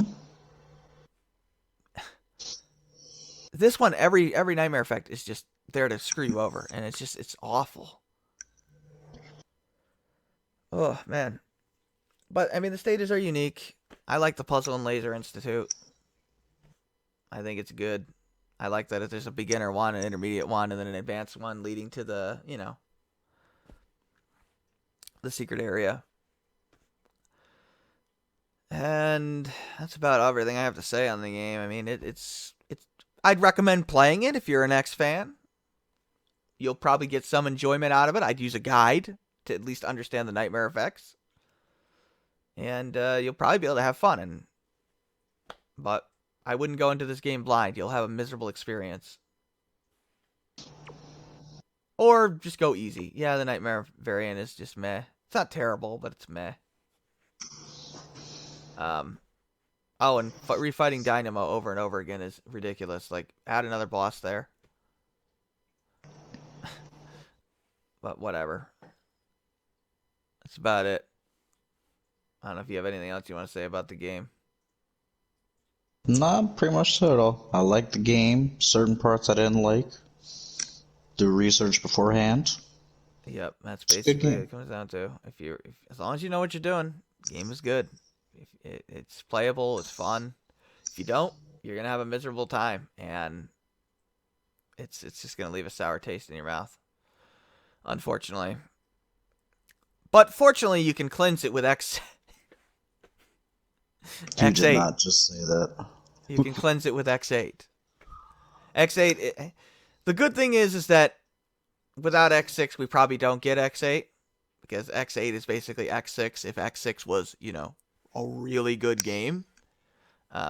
This one, every nightmare effect is just there to screw you over, and it's awful. Oh man, but I mean the stages are unique. I like the Puzzle and Laser Institute. I think it's good. I like that there's a beginner one, an intermediate one, and then an advanced one leading to the the secret area. And that's about everything I have to say on the game. I mean, it's. I'd recommend playing it if you're an X fan. You'll probably get some enjoyment out of it. I'd use a guide to at least understand the nightmare effects, and you'll probably be able to have fun. But I wouldn't go into this game blind. You'll have a miserable experience. Or just go easy. Yeah, the nightmare variant is just meh. It's not terrible, but it's meh. Oh, and refighting Dynamo over and over again is ridiculous. Like, add another boss there. But whatever. That's about it. I don't know if you have anything else you want to say about the game. Nah, pretty much said it all. I liked the game. Certain parts I didn't like. Do research beforehand. Yep, that's It's a good basically what game. it comes down to. As long as you know what you're doing, the game is good. It's playable, it's fun. If you don't, you're gonna have a miserable time, and it's just gonna leave a sour taste in your mouth, unfortunately. But fortunately, you can cleanse it with You did X8. not just say that. You can cleanse it with X8. X8. The good thing is that without X6, we probably don't get X8 because X8 is basically X6 if X6 was, a really good game.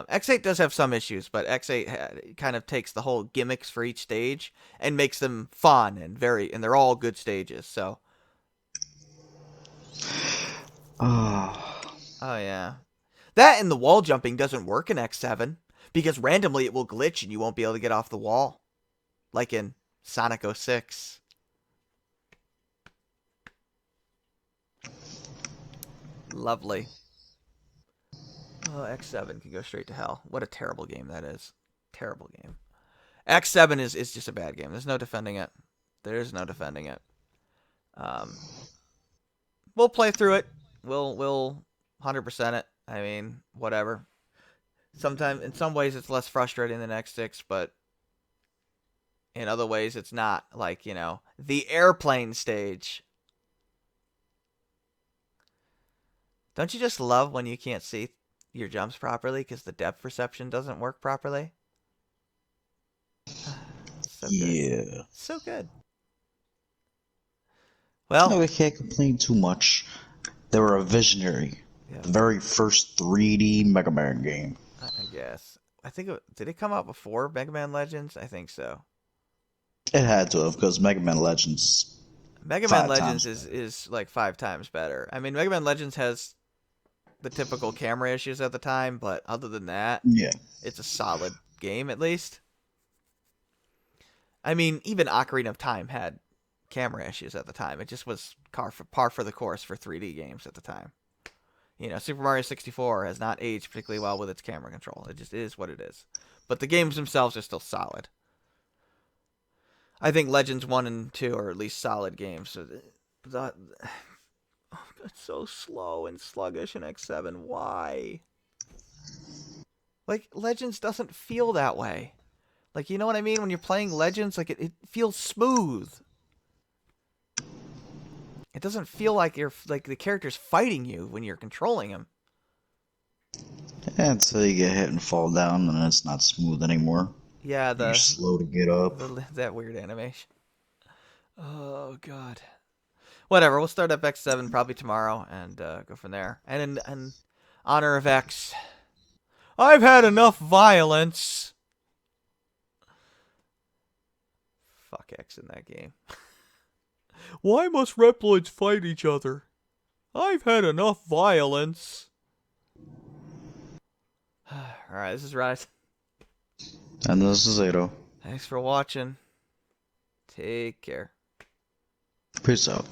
X8 does have some issues, but X8 kind of takes the whole gimmicks for each stage and makes them fun and they're all good stages. So, Ah, oh yeah, that and the wall jumping doesn't work in X7 because randomly it will glitch and you won't be able to get off the wall, like in Sonic 06. Lovely. Oh, X7 can go straight to hell. What a terrible game that is. Terrible game. X7 is just a bad game. There's no defending it. There's no defending it. Um, we'll play through it. We'll 100% it. I mean, whatever. Sometimes, in some ways, it's less frustrating than X6, but in other ways, it's not. Like, the airplane stage. Don't you just love when you can't see your jumps properly because the depth perception doesn't work properly? So good. yeah. So good. No, Well, we can't complain too much. They were a visionary. yeah, The very first 3D Mega Man game. I guess. Did it come out before Mega Man Legends? I think so. It had to have because Mega Man Legends Mega Man 5 times Legends better. is like 5 times better. I mean, Mega Man Legends has the typical camera issues at the time, but other than that, Yeah. it's a solid game at least. I mean, even Ocarina of Time had camera issues at the time. It just was par for the course for 3D games at the time. You know, Super Mario 64 has not aged particularly well with its camera control. It just is what it is. But the games themselves are still solid. I think Legends 1 and 2 are at least solid games. So it's so slow and sluggish in X7. Why? Like, Legends doesn't feel that way. Like, you know what I mean? When you're playing Legends, like, it feels smooth. It doesn't feel like the character's fighting you when you're controlling him. Until you get hit and fall down, and it's not smooth anymore. Yeah, You're slow to get up. that weird animation. Oh god. Whatever. We'll start up X7 probably tomorrow and go from there. And in honor of X, I've had enough violence. Fuck X in that game. Why must Reploids fight each other? I've had enough violence. Alright, this is Rise. And this is Ado. Thanks for watching. Take care. Peace out.